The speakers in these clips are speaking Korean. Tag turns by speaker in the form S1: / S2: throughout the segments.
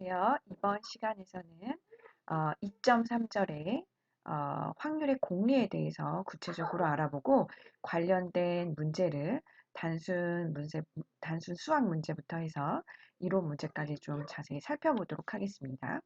S1: 안녕하세요. 이번 시간에서는 2.3절의 확률의 공리에 대해서 구체적으로 알아보고 관련된 문제를 단순 수학 문제부터 해서 이론 문제까지 좀 자세히 살펴보도록 하겠습니다.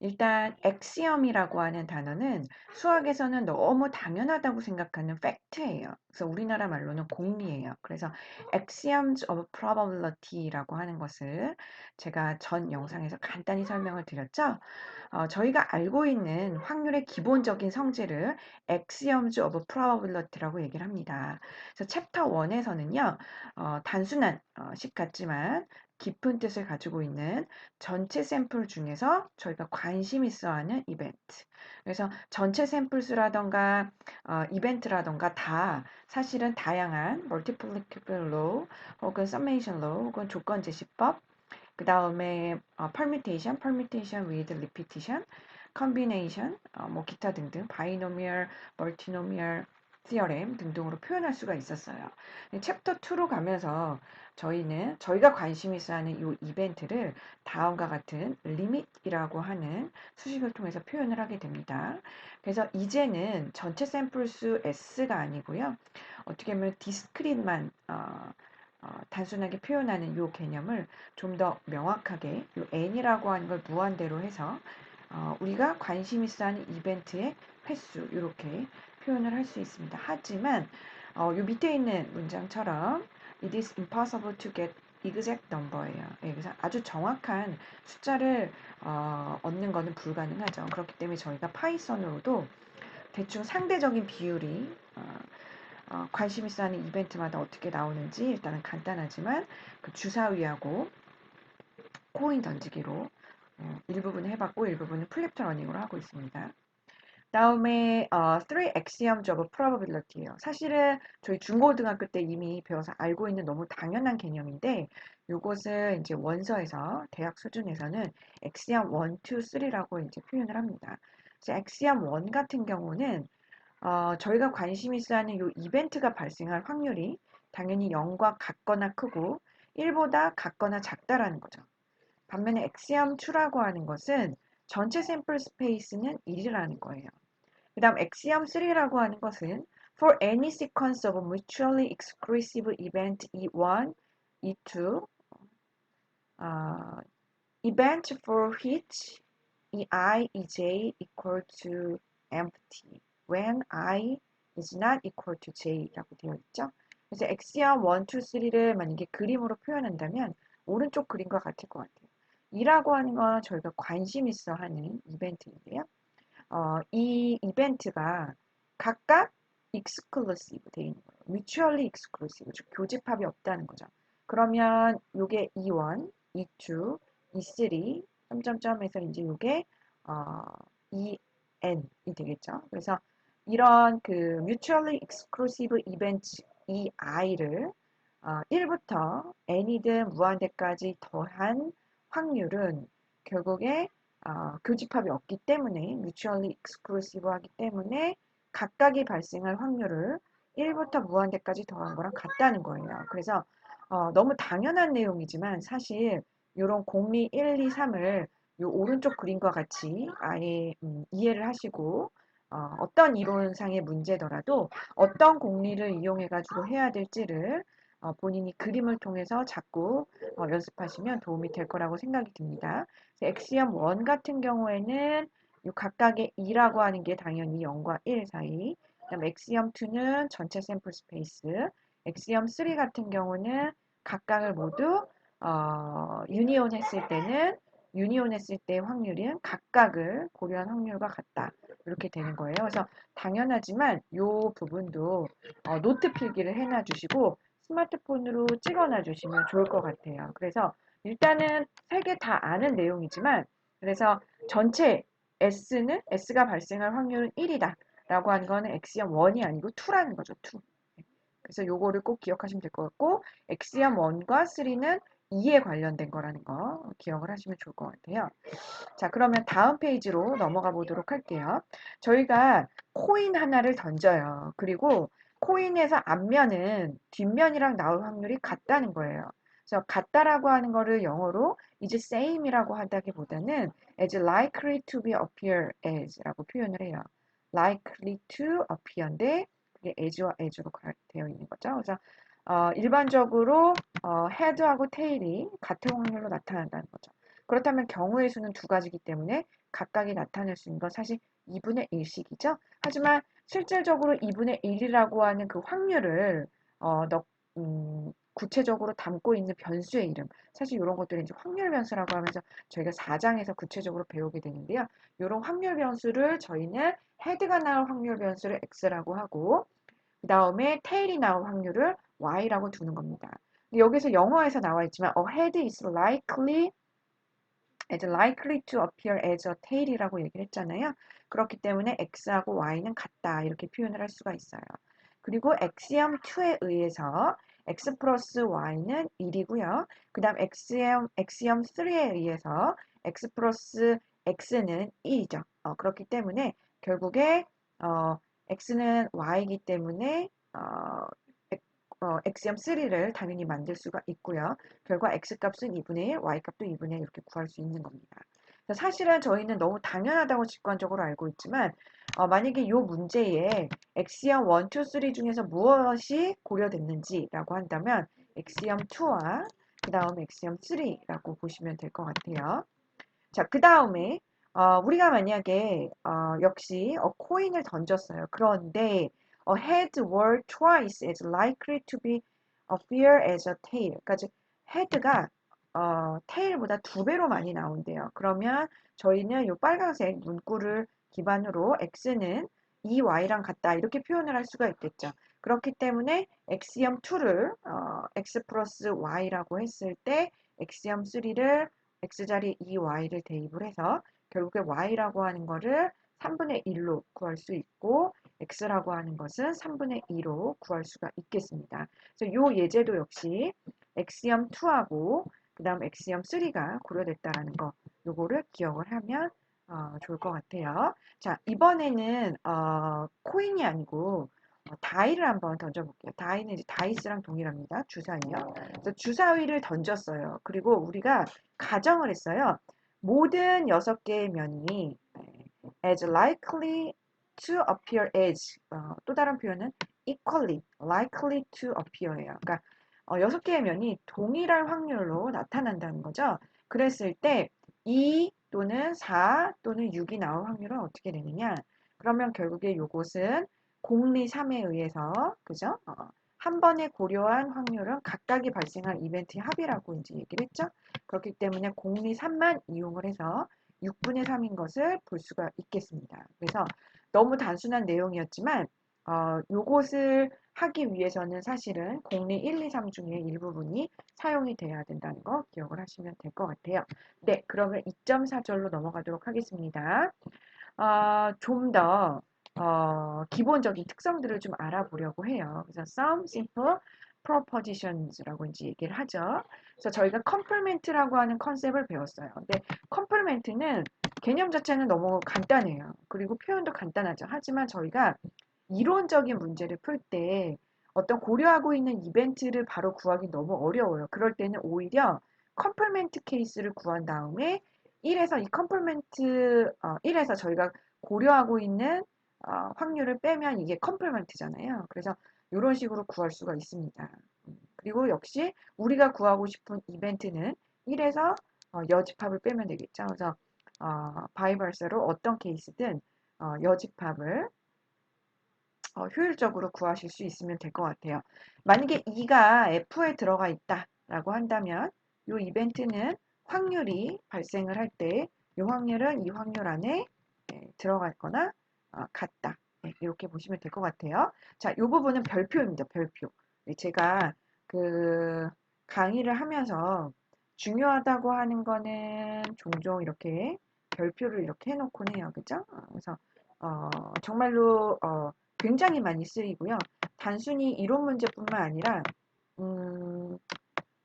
S1: 일단 엑시엄이라고 하는 단어는 수학에서는 너무 당연하다고 생각하는 팩트예요. 그래서 우리나라 말로는 공리예요. 그래서 axioms of probability라고 하는 것을 제가 전 영상에서 간단히 설명을 드렸죠. 저희가 알고 있는 확률의 기본적인 성질을 axioms of probability라고 얘기를 합니다. 그래서 챕터 1에서는요, 단순한 식 같지만 깊은 뜻을 가지고 있는 전체 샘플 중에서 저희가 관심 있어 하는 이벤트. 그래서 전체 샘플 수라던가 이벤트라던가 다 사실은 다양한 multiplicative law 혹은 summation law 혹은 조건 제시법 그 다음에 permutation with repetition, combination, 뭐 기타 등등, binomial, multinomial, theorem 등등으로 표현할 수가 있었어요. 챕터 2로 가면서 저희가 관심 있어 하는 이 이벤트를 다음과 같은 limit이라고 하는 수식을 통해서 표현을 하게 됩니다. 그래서 이제는 전체 샘플 수 S가 아니고요. 어떻게 보면 discrete만 단순하게 표현하는 이 개념을 좀 더 명확하게 이 n이라고 하는 걸 무한대로 해서 우리가 관심 있어 하는 이벤트의 횟수 이렇게 표현을 할 수 있습니다. 하지만 이 밑에 있는 문장처럼 it is impossible to get exact number예요. 예, 그래서 아주 정확한 숫자를 얻는 것은 불가능하죠. 그렇기 때문에 저희가 파이썬으로도 대충 상대적인 비율이 관심 있어 하는 이벤트마다 어떻게 나오는지 일단은 간단하지만 그 주사위하고 코인 던지기로 일부분은 해봤고 일부분은 플립트 러닝으로 하고 있습니다. 다음에 three axioms of probability예요. 사실은 저희 중고등학교 때 이미 배워서 알고 있는 너무 당연한 개념인데 이것을 이제 원서에서 대학 수준에서는 axiom 1, 2, 3라고 이제 표현을 합니다. 그래서 axiom 1 같은 경우는 저희가 관심 있어 하는 이 이벤트가 발생할 확률이 당연히 0과 같거나 크고 1보다 같거나 작다라는 거죠. 반면에 엑시엄 2라고 하는 것은 전체 샘플 스페이스는 1이라는 거예요. 그 다음 엑시엄 3라고 하는 것은 for any sequence of mutually exclusive event E1, E2, event for which I, EJ equal to empty when I is not equal to J라고 되어 있죠. 그래서 엑시엄 1, 2, 3를 만약에 그림으로 표현한다면 오른쪽 그림과 같을 것 같아요. 2라고 하는 건 저희가 관심 있어 하는 이벤트인데요. 이 이벤트가 각각 exclusive 되어 있는 거예요. mutually exclusive, 즉 교집합이 없다는 거죠. 그러면 요게 E1, E2, E3, 점점점에서 이제 요게 EN이 되겠죠. 그래서 이런 그 mutually exclusive event EI를 1부터 n이든 무한대까지 더한 확률은 결국에 교집합이 없기 때문에 mutually exclusive 하기 때문에 각각이 발생할 확률을 1부터 무한대까지 더한 거랑 같다는 거예요. 그래서 너무 당연한 내용이지만 사실 이런 공리 1, 2, 3을 이 오른쪽 그림과 같이 아예 이해를 하시고 어떤 이론상의 문제더라도 어떤 공리를 이용해 가지고 해야 될지를 본인이 그림을 통해서 자꾸 연습하시면 도움이 될 거라고 생각이 듭니다. 엑시엄 1 같은 경우에는 이 각각의 2라고 하는 게 당연히 0과 1 사이. 그다음 엑시엄 2는 전체 샘플 스페이스. 엑시엄 3 같은 경우는 각각을 모두 유니온 했을 때는 유니온 했을 때 확률은 각각을 고려한 확률과 같다. 이렇게 되는 거예요. 그래서 당연하지만 이 부분도 노트 필기를 해놔 주시고 스마트폰으로 찍어놔 주시면 좋을 것 같아요. 그래서 일단은 세 개 다 아는 내용이지만 그래서 전체 S가 발생할 확률은 1이다 라고 하는 거는 엑시엄 1이 아니고 2라는 거죠. 2. 그래서 요거를 꼭 기억하시면 될 것 같고 엑시엄 1과 3는 2에 관련된 거라는 거 기억을 하시면 좋을 것 같아요. 자, 그러면 다음 페이지로 넘어가 보도록 할게요. 저희가 코인 하나를 던져요. 그리고 코인에서 앞면은 뒷면이랑 나올 확률이 같다는 거예요. 그래서 같다라고 하는 거를 영어로 is same이라고 하다기보다는 as likely to be appear as라고 표현을 해요. likely to appear인데 그게 as와 as로 되어 있는 거죠. 그래서 일반적으로 head하고 tail이 같은 확률로 나타난다는 거죠. 그렇다면 경우의 수는 두 가지이기 때문에 각각이 나타낼 수 있는 건 사실 2분의 1씩이죠. 하지만 실질적으로 2분의 1이라고 하는 그 확률을 구체적으로 담고 있는 변수의 이름. 사실 이런 것들은 이제 확률 변수라고 하면서 저희가 4장에서 구체적으로 배우게 되는데요. 이런 확률 변수를 저희는 헤드가 나올 확률 변수를 x라고 하고 그 다음에 테일이 나올 확률을 y라고 두는 겁니다. 여기서 영어에서 나와 있지만 a head is likely to appear as a tail이라고 얘기를 했잖아요. 그렇기 때문에 x하고 y는 같다 이렇게 표현을 할 수가 있어요. 그리고 axiom 2에 의해서 x 플러스 y는 1이고요. 그 다음 axiom 3에 의해서 x 플러스 x는 1이죠. 그렇기 때문에 결국에 x는 y이기 때문에 axiom 3를 당연히 만들 수가 있고요. 결과 x값은 2분의 1, y값도 2분의 1 이렇게 구할 수 있는 겁니다. 사실은 저희는 너무 당연하다고 직관적으로 알고 있지만 만약에 이 문제에 엑시엄 1, 2, 3 중에서 무엇이 고려됐는지라고 한다면 엑시엄 2와 그 다음에 엑시엄 3라고 보시면 될 것 같아요. 자, 그 다음에 우리가 만약에 역시 코인을 던졌어요. 그런데 a head were twice as likely to be appear as a tail. 그러니까 head가 tail보다 2배로 많이 나온대요. 그러면 저희는 이 빨간색 문구를 기반으로 x는 2y랑 같다 이렇게 표현을 할 수가 있겠죠. 그렇기 때문에 엑시엄 2를 x 플러스 y라고 했을 때 엑시엄 3를 x자리 2y를 대입을 해서 결국에 y라고 하는 거를 3분의 1로 구할 수 있고 x라고 하는 것은 3분의 2로 구할 수가 있겠습니다. 그래서 이 예제도 역시 엑시엄 2하고 그 다음 엑시엄 3가 고려됐다라는 거 요거를 기억을 하면 좋을 것 같아요. 자, 이번에는 코인이 아니고 다이를 한번 던져볼게요. 다이는 이제 다이스랑 동일합니다. 주사위요. 그래서 주사위를 던졌어요. 그리고 우리가 가정을 했어요. 모든 6개의 면이 as likely to appear as 또 다른 표현은 equally likely to appear예요. 그러니까 6개의 면이 동일한 확률로 나타난다는 거죠. 그랬을 때 2 또는 4 또는 6이 나올 확률은 어떻게 되느냐? 그러면 결국에 이것은 공리 3에 의해서 그죠? 한 번에 고려한 확률은 각각이 발생한 이벤트의 합이라고 이제 얘기를 했죠. 그렇기 때문에 공리 3만 이용을 해서 6분의 3인 것을 볼 수가 있겠습니다. 그래서 너무 단순한 내용이었지만 요것을 하기 위해서는 사실은 공리 1, 2, 3 중에 일부분이 사용이 돼야 된다는 거 기억을 하시면 될 것 같아요. 네, 그러면 2.4절로 넘어가도록 하겠습니다. 좀 더 기본적인 특성들을 좀 알아보려고 해요. 그래서 some simple propositions라고 이제 얘기를 하죠. 그래서 저희가 complement라고 하는 컨셉을 배웠어요. 근데 complement는 개념 자체는 너무 간단해요. 그리고 표현도 간단하죠. 하지만 저희가 이론적인 문제를 풀 때 어떤 고려하고 있는 이벤트를 바로 구하기 너무 어려워요. 그럴 때는 오히려 컴플멘트 케이스를 구한 다음에 1에서 이 컴플멘트 1에서 저희가 고려하고 있는 확률을 빼면 이게 컴플멘트잖아요. 그래서 이런 식으로 구할 수가 있습니다. 그리고 역시 우리가 구하고 싶은 이벤트는 1에서 여집합을 빼면 되겠죠. 그래서 바이버스로 어떤 케이스든 여집합을 효율적으로 구하실 수 있으면 될 것 같아요. 만약에 2가 F에 들어가 있다라고 한다면 이 이벤트는 확률이 발생을 할 때 이 확률은 이 확률 안에 들어갈 거나 같다. 이렇게 보시면 될 것 같아요. 자, 이 부분은 별표입니다. 별표. 제가 그 강의를 하면서 중요하다고 하는 거는 종종 이렇게 별표를 이렇게 해놓곤 해요. 그죠? 그래서 정말로 굉장히 많이 쓰이고요. 단순히 이론 문제뿐만 아니라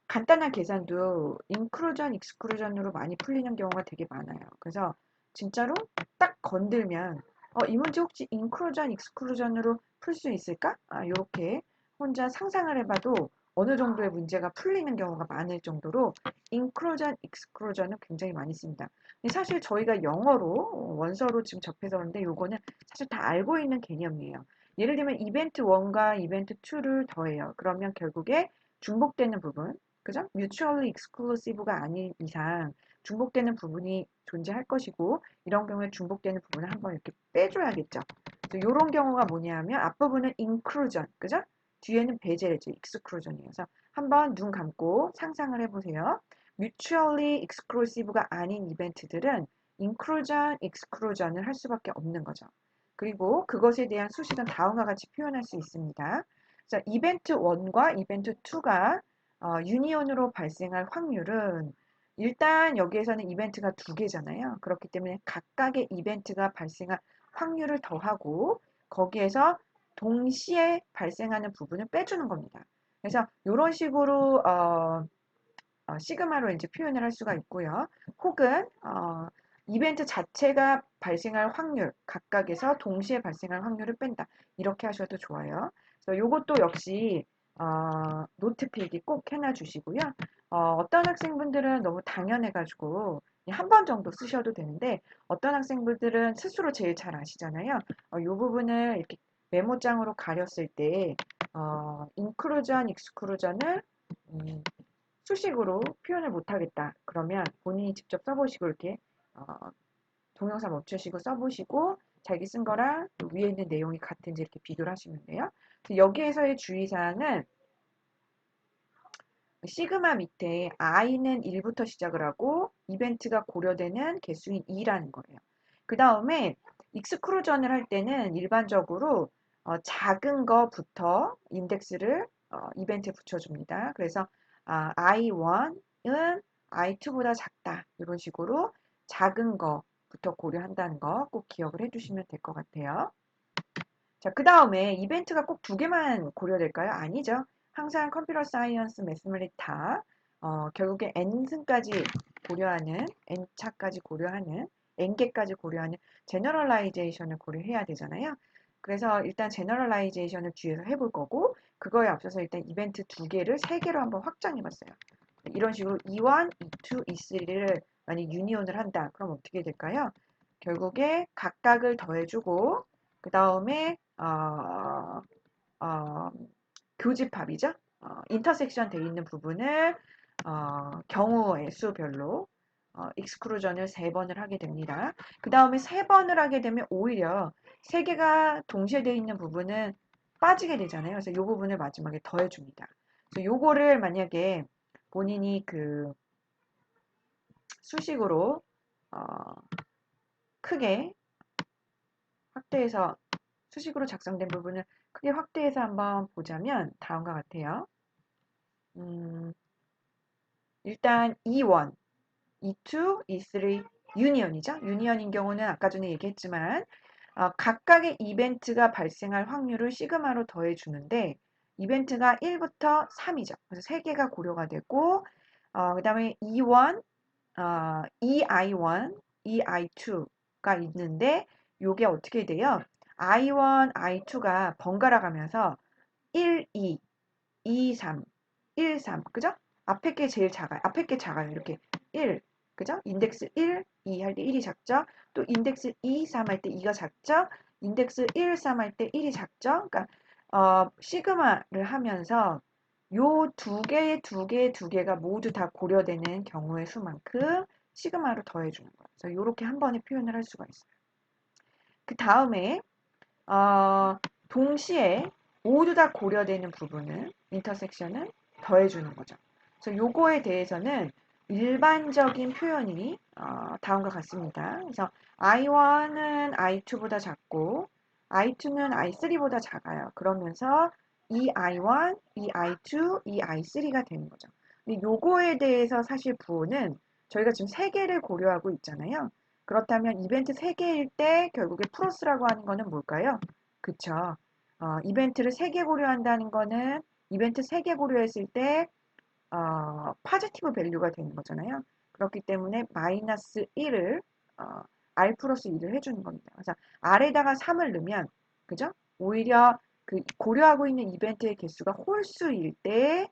S1: 간단한 계산도 인클루전, 익스클루전으로 많이 풀리는 경우가 되게 많아요. 그래서 진짜로 딱 건들면 이 문제 혹시 인클루전, 익스클루전으로 풀 수 있을까? 이렇게 혼자 상상을 해봐도 어느 정도의 문제가 풀리는 경우가 많을 정도로 inclusion, exclusion을 굉장히 많이 씁니다. 근데 사실 저희가 영어로 원서로 지금 접해서 그런데 요거는 사실 다 알고 있는 개념이에요. 예를 들면 이벤트 1과 이벤트 2를 더해요. 그러면 결국에 중복되는 부분, 그죠? mutually exclusive가 아닌 이상 중복되는 부분이 존재할 것이고 이런 경우에 중복되는 부분을 한번 이렇게 빼줘야겠죠. 그래서 이런 경우가 뭐냐면 앞부분은 inclusion, 그죠? 뒤에는 배제죠. exclusion이에요. 그래서 한번 눈 감고 상상을 해보세요. mutually exclusive가 아닌 이벤트들은 inclusion, exclusion을 할 수밖에 없는 거죠. 그리고 그것에 대한 수식은 다음과 같이 표현할 수 있습니다. 그래서 이벤트 1과 이벤트 2가 유니온으로 발생할 확률은 일단 여기에서는 이벤트가 두 개잖아요. 그렇기 때문에 각각의 이벤트가 발생할 확률을 더하고 거기에서 동시에 발생하는 부분을 빼주는 겁니다. 그래서 이런 식으로 시그마로 이제 표현을 할 수가 있고요. 혹은 이벤트 자체가 발생할 확률, 각각에서 동시에 발생할 확률을 뺀다. 이렇게 하셔도 좋아요. 그래서 이것도 역시 노트 필기 꼭 해놔 주시고요. 어떤 학생분들은 너무 당연해가지고 한 번 정도 쓰셔도 되는데 어떤 학생분들은 스스로 제일 잘 아시잖아요. 이 부분을 이렇게 메모장으로 가렸을 때 inclusion, exclusion을 수식으로 표현을 못하겠다. 그러면 본인이 직접 써보시고 이렇게 어, 동영상 멈추시고 써보시고 자기 쓴 거랑 위에 있는 내용이 같은지 이렇게 비교를 하시면 돼요. 여기에서의 주의사항은 시그마 밑에 i는 1부터 시작을 하고 이벤트가 고려되는 개수인 2라는 거예요. 그 다음에 익스크루전을 할 때는 일반적으로 작은 거부터 인덱스를 이벤트에 붙여줍니다. 그래서 i1은 i2보다 작다. 이런 식으로 작은 거부터 고려한다는 거 꼭 기억을 해주시면 될 것 같아요. 자, 그 다음에 이벤트가 꼭 두 개만 고려될까요? 아니죠. 항상 컴퓨터 사이언스 매스멀리 다 결국에 n승까지 고려하는, n차까지 고려하는, n개까지 고려하는 제너럴라이제이션을 고려해야 되잖아요. 그래서 일단 제너럴라이제이션을 뒤에서 해볼 거고 그거에 앞서서 일단 이벤트 두 개를 세 개로 한번 확장해 봤어요. 이런 식으로 E1, E2, E3를 만약 유니온을 한다. 그럼 어떻게 될까요? 결국에 각각을 더해주고 그 다음에 어, 교집합이죠. 인터섹션 돼 있는 부분을 경우의 수별로 익스크루전을 세 번을 하게 됩니다. 그 다음에 세 번을 하게 되면 오히려 세 개가 동시에 되어 있는 부분은 빠지게 되잖아요. 그래서 이 부분을 마지막에 더해줍니다. 그래서 요거를 만약에 본인이 그 수식으로 어, 크게 확대해서 수식으로 작성된 부분을 크게 확대해서 한번 보자면 다음과 같아요. 일단 E1, E2, E3 유니언이죠. 유니언인 경우는 아까 전에 얘기했지만 각각의 이벤트가 발생할 확률을 시그마로 더해주는데 이벤트가 1부터 3이죠. 그래서 3개가 고려가 되고 그 다음에 E1, EI1, EI2가 있는데 요게 어떻게 돼요? I1, I2가 번갈아 가면서 1, 2, 2, 3, 1, 3, 그죠? 앞에 게 제일 작아요. 앞에 게 작아요. 이렇게 1, 그죠? 인덱스 1, 2 할 때 1이 작죠? 또 인덱스 2, 3 할 때 2가 작죠? 인덱스 1, 3 할 때 1이 작죠? 그러니까 시그마를 하면서 요 두 개가 모두 다 고려되는 경우의 수만큼 시그마로 더해주는 거예요. 그래서 이렇게 한 번에 표현을 할 수가 있어요. 그 다음에 동시에 모두 다 고려되는 부분은 인터섹션은 더해주는 거죠. 그래서 요거에 대해서는 일반적인 표현이 다음과 같습니다. 그래서 I1은 I2보다 작고 I2는 I3보다 작아요. 그러면서 이 I1, 이 I2, 이 I3가 되는 거죠. 근데 요거에 대해서 사실 부호는 저희가 지금 세 개를 고려하고 있잖아요. 그렇다면 이벤트 3개일 때 결국에 플러스라고 하는 거는 뭘까요? 그쵸. 이벤트를 3개 고려한다는 거는 이벤트 3개 고려했을 때 파지티브 밸류가 되는 거잖아요. 그렇기 때문에 마이너스 1을 R 플러스 1을 해주는 겁니다. 그래서 R에다가 3을 넣으면 그죠? 오히려 그 고려하고 있는 이벤트의 개수가 홀수일 때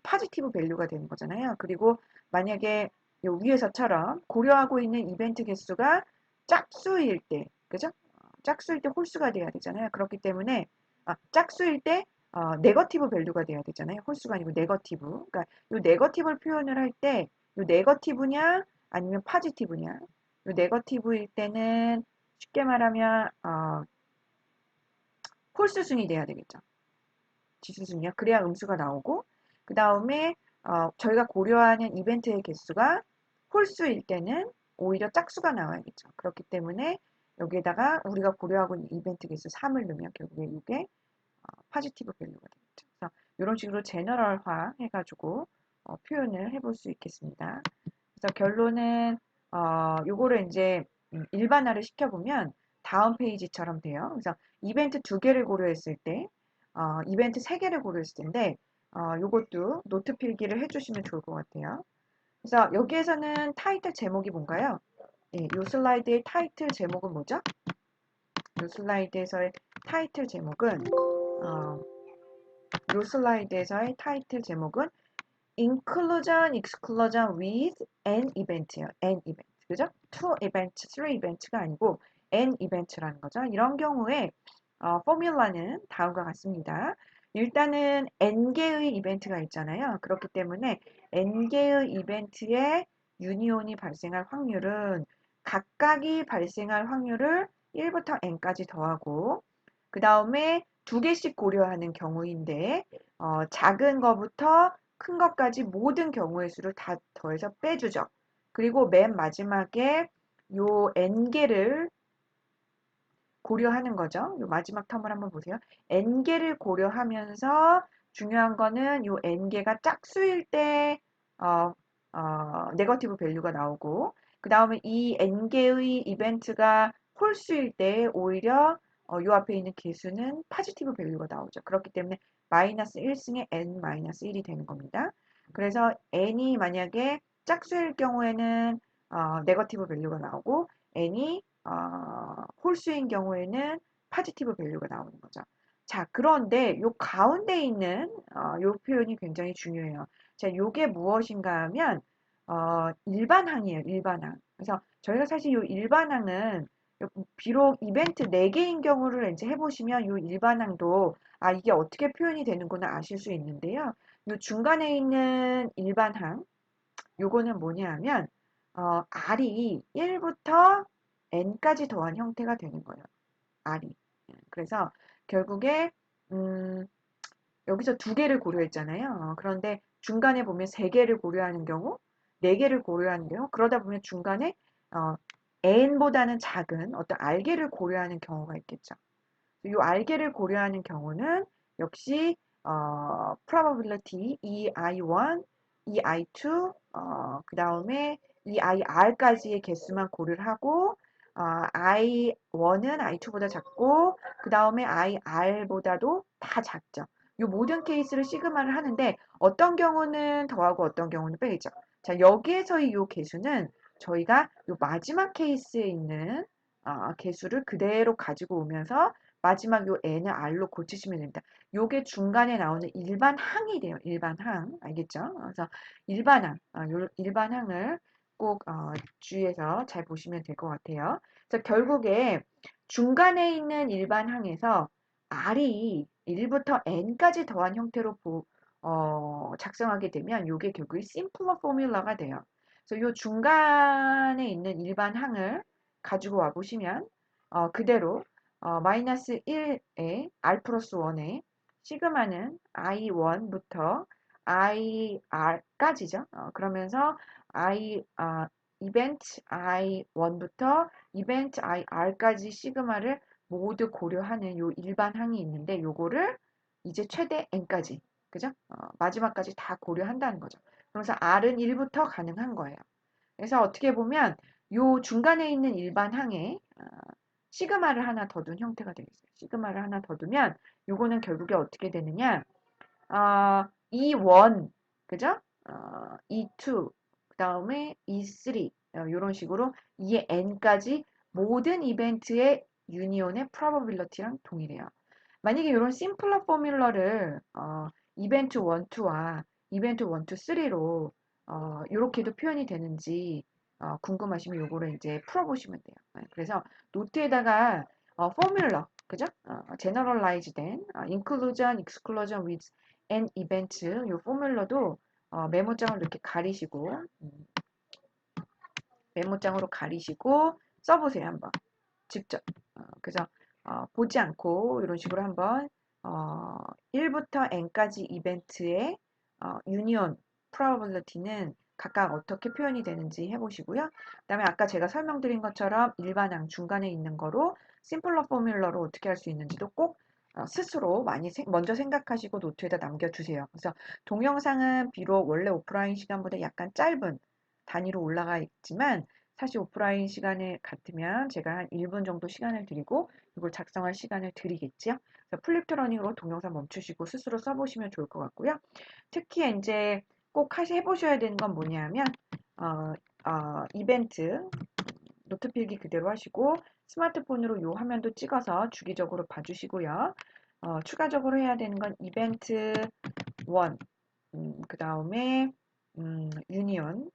S1: 포지티브 밸류가 되는 거잖아요. 그리고 만약에 요 위에서처럼 고려하고 있는 이벤트 개수가 짝수일 때, 그죠? 짝수일 때 홀수가 돼야 되잖아요. 그렇기 때문에 짝수일 때 네거티브 밸류가 돼야 되잖아요. 홀수가 아니고 네거티브. 그러니까 요 네거티브를 표현을 할 때 요 네거티브냐 아니면 포지티브냐. 요 네거티브일 때는 쉽게 말하면 홀수순이 돼야 되겠죠. 지수순이요. 그래야 음수가 나오고 그 다음에 저희가 고려하는 이벤트의 개수가 홀수일 때는 오히려 짝수가 나와야겠죠. 그렇기 때문에 여기에다가 우리가 고려하고 있는 이벤트 개수 3을 넣으면 결국에 이게 포지티브 밸류가 되겠죠. 그래서 이런 식으로 제너럴화 해가지고 표현을 해볼 수 있겠습니다. 그래서 결론은 요거를 이제 일반화를 시켜보면 다음 페이지처럼 돼요. 그래서 이벤트 2개를 고려했을 때 이벤트 3개를 고려했을 텐데 요것도 노트 필기를 해주시면 좋을 것 같아요. 그래서 여기에서는 타이틀 제목이 뭔가요? 예, 요 슬라이드의 타이틀 제목은 뭐죠? 요 슬라이드에서의 타이틀 제목은 요 슬라이드에서의 타이틀 제목은 Inclusion, Exclusion with an Event예요. An Event. 그죠? Two Event, Three Event가 아니고 an Event라는 거죠. 이런 경우에 포뮬러는 다음과 같습니다. 일단은 n개의 이벤트가 있잖아요. 그렇기 때문에 n개의 이벤트에 유니온이 발생할 확률은 각각이 발생할 확률을 1부터 n까지 더하고 그 다음에 2개씩 고려하는 경우인데 작은 거부터 큰 것까지 모든 경우의 수를 다 더해서 빼주죠. 그리고 맨 마지막에 요 n개를 고려하는 거죠. 요 마지막 텀을 한번 보세요. n개를 고려하면서 중요한 거는 요 n개가 짝수일 때 네거티브 밸류가 나오고 그 다음에 이 n개의 이벤트가 홀수일 때 오히려 요 앞에 있는 개수는 포지티브 밸류가 나오죠. 그렇기 때문에 마이너스 1승에 n-1이 되는 겁니다. 그래서 n이 만약에 짝수일 경우에는 네거티브 밸류가 나오고 n이 홀수인 경우에는 포지티브 밸류가 나오는 거죠. 자, 그런데 요 가운데 있는 요 표현이 굉장히 중요해요. 자, 요게 무엇인가 하면 일반항이에요. 일반항. 그래서 저희가 사실 요 일반항은 비록 이벤트 4개인 경우를 이제 해보시면 요 일반항도 이게 어떻게 표현이 되는구나 아실 수 있는데요. 요 중간에 있는 일반항 요거는 뭐냐 하면 R이 1부터 N까지 더한 형태가 되는 거예요. R이. 그래서 결국에 여기서 2개를 고려했잖아요. 그런데 중간에 보면 3개를 고려하는 경우, 4개를 고려하는 경우, 그러다 보면 중간에 n보다는 작은 어떤 r개를 고려하는 경우가 있겠죠. 이 r개를 고려하는 경우는 역시 probability ei1, ei2, 그 다음에 eir까지의 개수만 고려를 하고 i1은 i2보다 작고 그 다음에 ir보다도 다 작죠. 이 모든 케이스를 시그마를 하는데 어떤 경우는 더하고 어떤 경우는 빼겠죠. 자, 여기에서의 이 개수는 저희가 이 마지막 케이스에 있는 개수를 그대로 가지고 오면서 마지막 요 n을 r로 고치시면 됩니다. 요게 중간에 나오는 일반항이 돼요. 일반항. 알겠죠? 그래서 일반항, 요 일반항을 꼭 주의해서 잘 보시면 될 것 같아요. 그래서 결국에 중간에 있는 일반항에서 r이 1부터 n까지 더한 형태로 작성하게 되면 요게 결국에 심플러 포뮬러가 돼요. 그래서 요 중간에 있는 일반항을 가지고 와 보시면 그대로 마이너스 1에 r 플러스 1에 시그마는 i1부터 ir까지죠. 그러면서 이벤트 i1부터 이벤트 ir까지 시그마를 모두 고려하는 요 일반항이 있는데 요거를 이제 최대 n까지 그죠? 마지막까지 다 고려한다는 거죠. 그래서 r은 1부터 가능한 거예요. 그래서 어떻게 보면 요 중간에 있는 일반항에 시그마를 하나 더 둔 형태가 되겠어요. 시그마를 하나 더 두면 요거는 결국에 어떻게 되느냐? E1, 그죠? E2, 그 다음에 E3 이런 식으로 E의 N까지 모든 이벤트의 유니온의 probability랑 동일해요. 만약에 이런 심플러 포뮬러를 이벤트 1, 2와 이벤트 1, 2, 3로 이렇게도 표현이 되는지 궁금하시면 요거를 이제 풀어보시면 돼요. 그래서 노트에다가 포뮬러, 그죠? generalize 된 inclusion, exclusion with an event 요 포뮬러도 메모장을 이렇게 가리시고 메모장으로 가리시고 써보세요 한번 직접. 그래서 보지 않고 이런 식으로 한번 1부터 n까지 이벤트의 유니온 probability는 각각 어떻게 표현이 되는지 해보시고요. 그 다음에 아까 제가 설명드린 것처럼 일반항 중간에 있는 거로 심플러 포뮬러로 어떻게 할 수 있는지도 꼭 스스로 많이 먼저 생각하시고 노트에다 남겨주세요. 그래서 동영상은 비록 원래 오프라인 시간보다 약간 짧은 단위로 올라가 있지만 사실 오프라인 시간에 같으면 제가 한 1분 정도 시간을 드리고 이걸 작성할 시간을 드리겠지요. 그래서 플립트 러닝으로 동영상 멈추시고 스스로 써보시면 좋을 것 같고요. 특히 이제 꼭 해보셔야 되는 건 뭐냐면 이벤트 노트 필기 그대로 하시고 스마트폰으로 이 화면도 찍어서 주기적으로 봐주시고요. 추가적으로 해야 되는 건 이벤트 1, 그 다음에 유니온,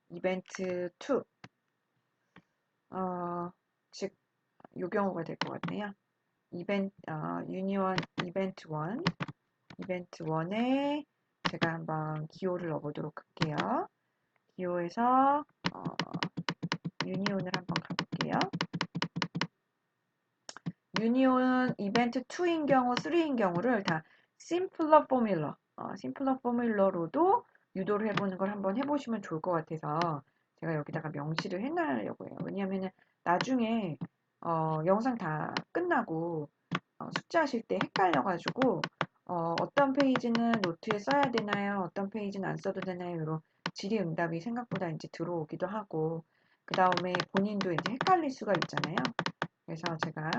S1: 이벤트 2, 즉, 요 경우가 될 것 같네요. 유니온 이벤트 1, 이벤트 1에 제가 한번 기호를 넣어보도록 할게요. 기호에서 유니온을 한번 가볼게요. 유니온 이벤트 2인 경우, 3인 경우를 다 심플러 포뮬러, 심플러 포뮬러로도 유도를 해보는 걸 한번 해보시면 좋을 것 같아서 제가 여기다가 명시를 해놔려고 해요. 왜냐하면 나중에 영상 다 끝나고 숙제하실 때 헷갈려가지고 어떤 페이지는 노트에 써야 되나요? 어떤 페이지는 안 써도 되나요? 이런 질의응답이 생각보다 이제 들어오기도 하고 그 다음에 본인도 이제 헷갈릴 수가 있잖아요. 그래서 제가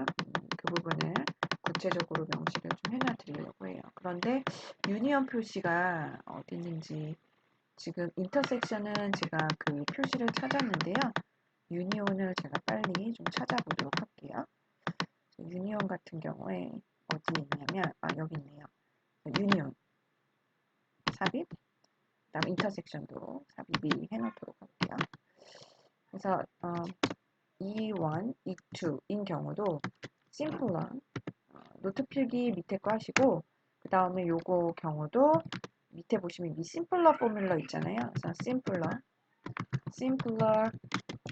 S1: 그 부분을 구체적으로 명시를 좀 해놔 드리려고 해요. 그런데 유니온 표시가 어디 있는지 지금 인터섹션은 제가 그 표시를 찾았는데요. 유니온을 제가 빨리 좀 찾아보도록 할게요. 유니온 같은 경우에 어디 있냐면 여기 있네요. 유니온 삽입, 그다음 인터섹션도 삽입이 해놓도록 할게요. 그래서 E1, E2인 경우도 심플러 노트 필기 밑에 거 하시고 그 다음에 요거 경우도 밑에 보시면 이 심플러 포뮬러 있잖아요. 그래서 심플러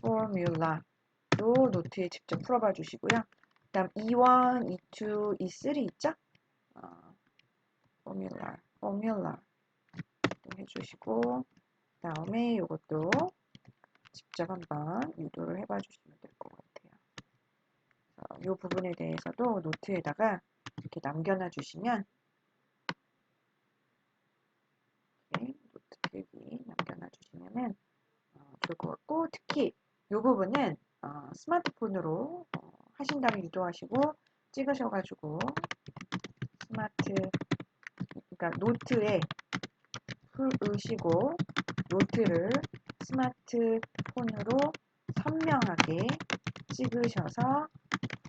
S1: 포뮬라로 노트에 직접 풀어봐 주시고요. 그 다음 E1, E2, E3 있죠? 포뮬라 해주시고 그 다음에 요것도 직접 한번 유도를 해봐 주시면 될 것 같아요. 이 부분에 대해서도 노트에다가 이렇게 남겨놔 주시면 이렇게 노트 필기 남겨놔 주시면은 좋을 것 같고 특히 이 부분은 스마트폰으로 하신 다음에 유도하시고 찍으셔가지고 그러니까 노트에 풀으시고 노트를 스마트폰으로 선명하게 찍으셔서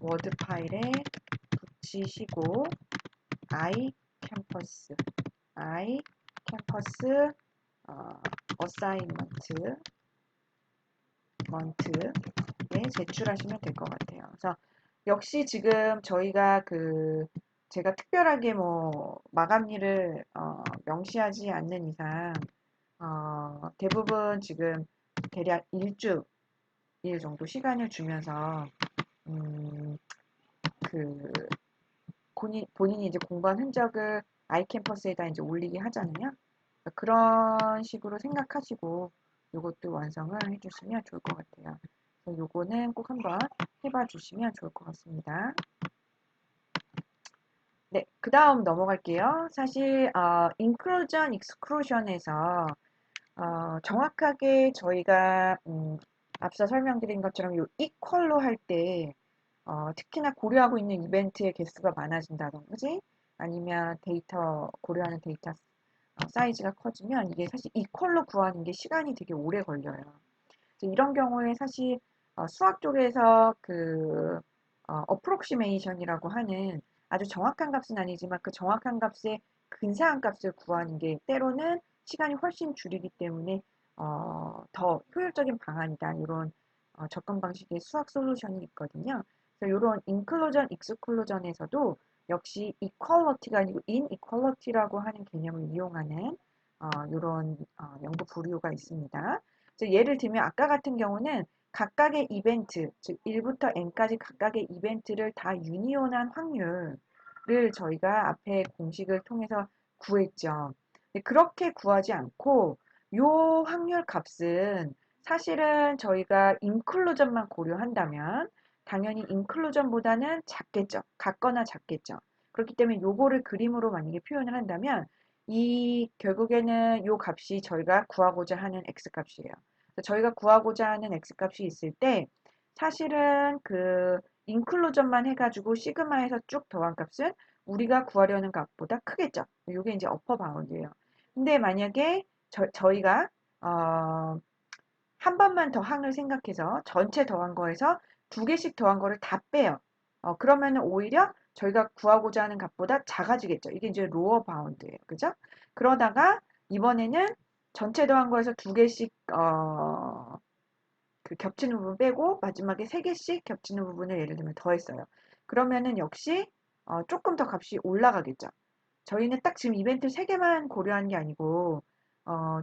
S1: 워드 파일에 붙이시고 아이캠퍼스 어사이먼트에 제출하시면 될 것 같아요. 그래서 역시 지금 저희가 제가 특별하게 뭐 마감일을 명시하지 않는 이상 대부분 지금 대략 일주일 정도 시간을 주면서 그 본인이 이제 공부한 흔적을 아이캠퍼스에다 이제 올리게 하잖아요. 그런 식으로 생각하시고 이것도 완성을 해주시면 좋을 것 같아요. 요거는 꼭 한번 해봐 주시면 좋을 것 같습니다. 네, 그 다음 넘어갈게요. 사실 inclusion, exclusion에서 정확하게 저희가 앞서 설명드린 것처럼 이 equal로 할 때 특히나 고려하고 있는 이벤트의 개수가 많아진다든지 아니면 고려하는 데이터 사이즈가 커지면 이게 사실 equal로 구하는 게 시간이 되게 오래 걸려요. 이런 경우에 사실 수학 쪽에서 approximation이라고 하는 아주 정확한 값은 아니지만 그 정확한 값의 근사한 값을 구하는 게 때로는 시간이 훨씬 줄이기 때문에 더 효율적인 방안이다. 이런 접근 방식의 수학 솔루션이 있거든요. 그래서 이런 인클루전, 익스클루전에서도 역시 이퀄러티가 아니고 인이퀄러티라고 하는 개념을 이용하는 이런 연구 부류가 있습니다. 예를 들면 아까 같은 경우는 각각의 이벤트, 즉 1부터 n까지 각각의 이벤트를 다 유니온한 확률을 저희가 앞에 공식을 통해서 구했죠. 그렇게 구하지 않고 요 확률 값은 사실은 저희가 인클루전만 고려한다면 당연히 인클루전보다는 작겠죠. 같거나 작겠죠. 그렇기 때문에 요거를 그림으로 만약에 표현을 한다면 이 결국에는 요 값이 저희가 구하고자 하는 x값이에요. 저희가 구하고자 하는 x값이 있을 때 사실은 그 인클루전만 해가지고 시그마에서 쭉 더한 값은 우리가 구하려는 값보다 크겠죠. 이게 이제 어퍼 바운드예요. 근데 만약에 저희가 한 번만 더 항을 생각해서 전체 더한 거에서 두 개씩 더한 거를 다 빼요. 그러면은 오히려 저희가 구하고자 하는 값보다 작아지겠죠. 이게 이제 로어 바운드예요. 그죠? 그러다가 이번에는 전체 더한 거에서 두 개씩 그 겹치는 부분 빼고 마지막에 세 개씩 겹치는 부분을 예를 들면 더했어요. 그러면은 역시 조금 더 값이 올라가겠죠. 저희는 딱 지금 이벤트 3개만 고려한 게 아니고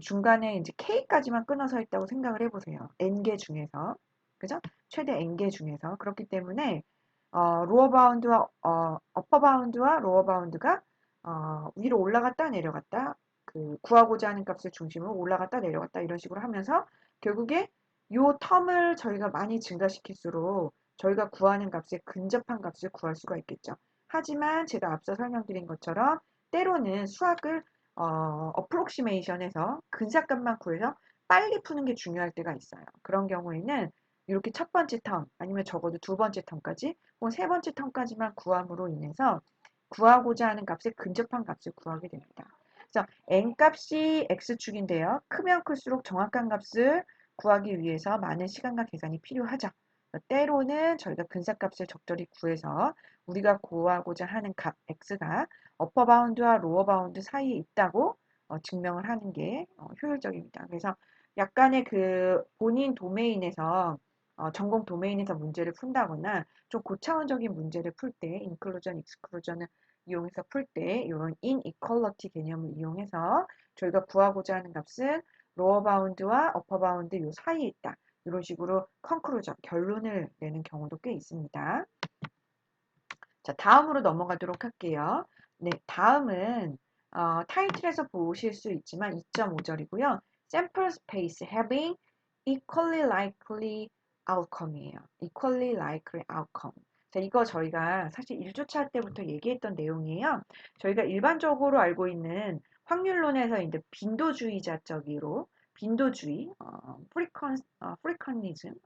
S1: 중간에 이제 K까지만 끊어서 했다고 생각을 해보세요. N개 중에서. 그죠? 최대 N개 중에서. 그렇기 때문에 로어 바운드와 어퍼 바운드와 로어 바운드가 위로 올라갔다 내려갔다 그 구하고자 하는 값을 중심으로 올라갔다 내려갔다 이런 식으로 하면서 결국에 요 텀을 저희가 많이 증가시킬수록 저희가 구하는 값에 근접한 값을 구할 수가 있겠죠. 하지만 제가 앞서 설명드린 것처럼 때로는 수학을 어프록시메이션에서 근사값만 구해서 빨리 푸는 게 중요할 때가 있어요. 그런 경우에는 이렇게 첫 번째 텀 아니면 적어도 두 번째 텀까지 혹은 세 번째 텀까지만 구함으로 인해서 구하고자 하는 값에 근접한 값을 구하게 됩니다. 그래서 n값이 x축인데요. 크면 클수록 정확한 값을 구하기 위해서 많은 시간과 계산이 필요하죠. 때로는 저희가 근사값을 적절히 구해서 우리가 구하고자 하는 값 x가 어퍼 바운드와 로어 바운드 사이에 있다고 증명을 하는 게 효율적입니다. 그래서 약간의 그 본인 도메인에서 전공 도메인에서 문제를 푼다거나 좀 고차원적인 문제를 풀 때 인클루전, 익스클루전을 이용해서 풀 때 이런 인이퀄러티 개념을 이용해서 저희가 구하고자 하는 값은 로어 바운드와 어퍼 바운드 요 사이에 있다. 이런 식으로 컨클루전, 결론을 내는 경우도 꽤 있습니다. 자, 다음으로 넘어가도록 할게요. 네, 다음은 타이틀에서 보실 수 있지만 2.5절이고요. Sample space having equally likely outcome이에요. equally likely outcome. 자, 이거 저희가 사실 1주차 때부터 얘기했던 내용이에요. 저희가 일반적으로 알고 있는 확률론에서 이제 빈도주의자적으로 빈도주의, 프리컨니즘으로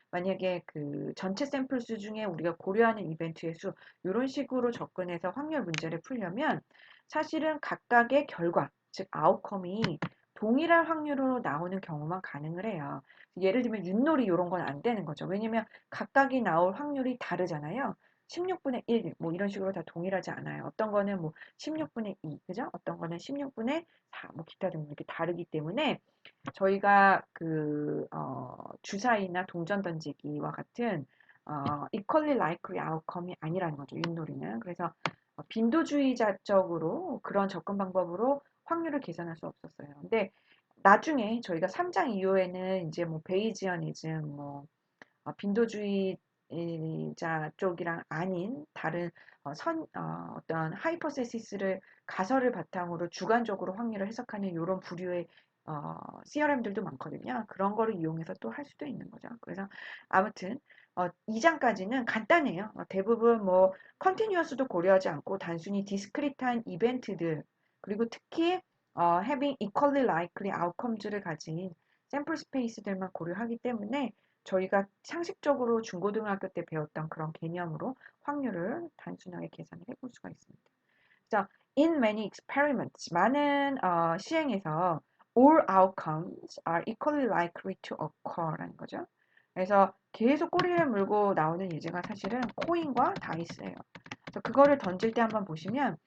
S1: 만약에 그 전체 샘플 수 중에 우리가 고려하는 이벤트의 수 이런 식으로 접근해서 확률 문제를 풀려면 사실은 각각의 결과, 즉 아웃컴이 동일한 확률로 나오는 경우만 가능을 해요. 예를 들면 윷놀이 이런 건 안 되는 거죠. 왜냐면 각각이 나올 확률이 다르잖아요. 16분의 1, 뭐 이런 식으로 다 동일하지 않아요. 어떤 거는 뭐 16분의 2, 그죠? 어떤 거는 16분의 4, 뭐 기타 등등 이렇게 다르기 때문에 저희가 그 주사위나 동전 던지기와 같은 equally likely outcome이 아니라는 거죠. 윷놀이는. 그래서 빈도주의자적으로 그런 접근 방법으로 확률을 계산할 수 없었어요. 근데 나중에 저희가 3장 이후에는 이제 뭐 베이지어니즘, 뭐 빈도주의자 쪽이랑 아닌 다른 어떤 하이퍼세시스를 가설을 바탕으로 주관적으로 확률을 해석하는 이런 부류의 CRM들도 많거든요. 그런 거를 이용해서 또 할 수도 있는 거죠. 그래서 아무튼 2장까지는 간단해요. 대부분 뭐 컨티뉴어스도 고려하지 않고 단순히 디스크리트한 이벤트들 그리고 특히 having equally likely outcomes를 가진 샘플 스페이스들만 고려하기 때문에 저희가 상식적으로 중고등학교 때 배웠던 그런 개념으로 확률을 단순하게 계산을 해볼 수가 있습니다. 자, in many experiments, 많은 시행에서 all outcomes are equally likely to occur라는 거죠. 그래서 계속 꼬리를 물고 나오는 예제가 사실은 코인과 다이스예요. 그래서 그거를 던질 때 한번 보시면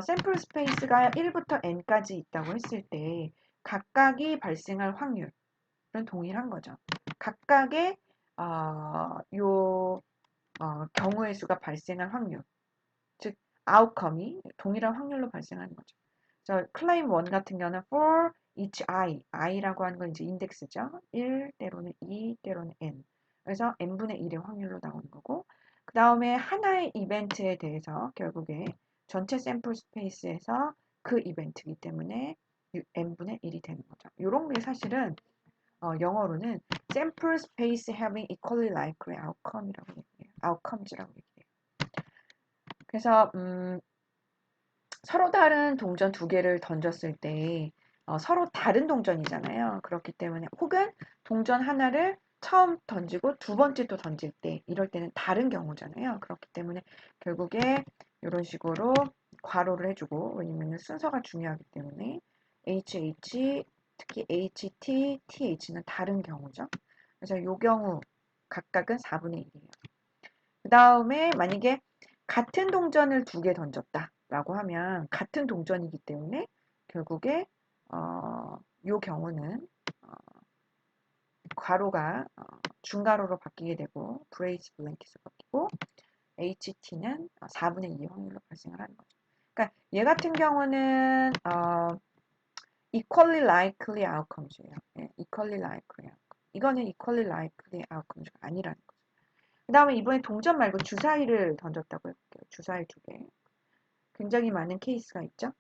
S1: 샘플 스페이스가 1부터 n까지 있다고 했을 때 각각이 발생할 확률은 동일한 거죠. 각각의 요 경우의 수가 발생할 확률, 즉 아웃컴이 동일한 확률로 발생하는 거죠. 그래서 클레임 1 같은 경우는 for each i라고 하는 건 이제 인덱스죠. 1 때로는 2 때로는 n. 그래서 n분의 1의 확률로 나오는 거고, 그 다음에 하나의 이벤트에 대해서 결국에 전체 샘플 스페이스에서 그 이벤트이기 때문에 n분의 1이 되는 거죠. 이런 게 사실은 영어로는 sample space having equally likely outcome이라고 얘기해요. outcomes라고 얘기해요. 그래서 서로 다른 동전 두 개를 던졌을 때 서로 다른 동전이잖아요. 그렇기 때문에 혹은 동전 하나를 처음 던지고 두 번째 또 던질 때 이럴 때는 다른 경우잖아요. 그렇기 때문에 결국에 이런 식으로 괄호를 해주고 왜냐면 순서가 중요하기 때문에 HH 특히 HT, TH는 다른 경우죠. 그래서 이 경우 각각은 4분의 1이에요. 그 다음에 만약에 같은 동전을 두 개 던졌다라고 하면 같은 동전이기 때문에 결국에 요 경우는 괄호가 중괄호로 바뀌게 되고 브레이스 블랭킷으로 바뀌고 HT는 4분의 2의 확률로 발생을 하는 거죠. 그러니까 얘 같은 경우는 equally likely outcomes예요. 네, equally likely outcome. 이거는 equally likely outcomes가 아니라는 거죠. 그 다음에 이번에 동전 말고 주사위를 던졌다고 해볼게요. 주사위 두 개. 굉장히 많은 케이스가 있죠.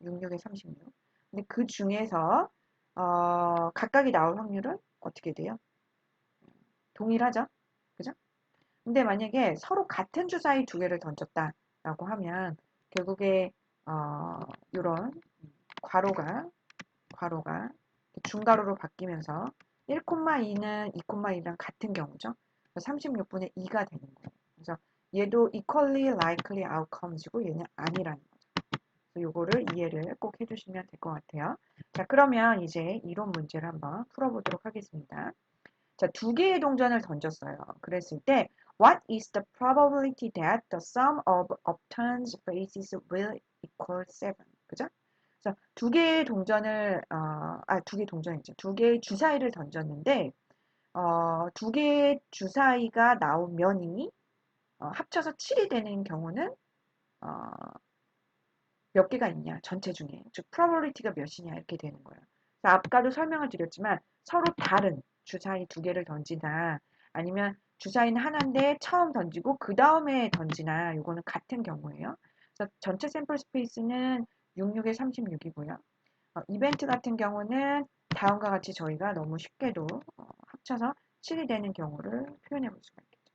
S1: 66에 36. 근데 그 중에서 각각이 나올 확률은 어떻게 돼요? 동일하죠? 그죠? 근데 만약에 서로 같은 주사위 두 개를 던졌다라고 하면 결국에 이런 괄호가 중괄호로 바뀌면서 1,2는 2,2랑 같은 경우죠. 36분의 2가 되는 거예요. 그래서 얘도 equally likely outcomes이고 얘는 아니라는 거죠. 요거를 이해를 꼭 해주시면 될 것 같아요. 자, 그러면 이제 이론 문제를 한번 풀어보도록 하겠습니다. 자, 두 개의 동전을 던졌어요. 그랬을 때 What is the probability that the sum of upturned faces will equal 7? 그죠? 그래서 두 개의 동전을 두 개의 동전이죠. 두 개의 주사위를 던졌는데 두 개의 주사위가 나온 면이 합쳐서 7이 되는 경우는 어, 몇 개가 있냐 전체 중에 즉 probability가 몇이냐 이렇게 되는 거예요. 그래서 아까도 설명을 드렸지만 서로 다른 주사위 두 개를 던지나 아니면 주사위는 하나인데 처음 던지고 그 다음에 던지나 이거는 같은 경우예요. 그래서 전체 샘플 스페이스는 66에 36이고요. 이벤트 같은 경우는 다음과 같이 저희가 너무 쉽게도 합쳐서 7이 되는 경우를 표현해 볼 수가 있겠죠.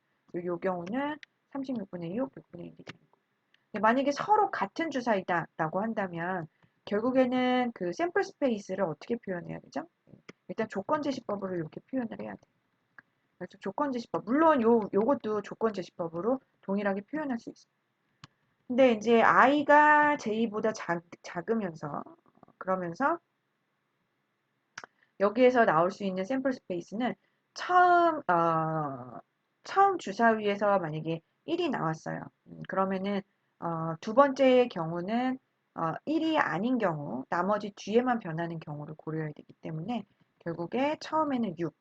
S1: 이 경우는 36분의 6, 6분의 1이 되는 거예요. 만약에 서로 같은 주사위다라고 한다면 결국에는 그 샘플 스페이스를 어떻게 표현해야 되죠? 일단 조건제시법으로 이렇게 표현을 해야 돼요. 그래서 조건제시법, 물론 요것도 조건제시법으로 동일하게 표현할 수 있어요. 근데 이제 i가 j보다 작으면서 그러면서 여기에서 나올 수 있는 샘플 스페이스는 처음 주사위에서 만약에 1이 나왔어요. 그러면은 두 번째의 경우는 1이 아닌 경우, 나머지 뒤에만 변하는 경우를 고려해야 되기 때문에 결국에 처음에는 6,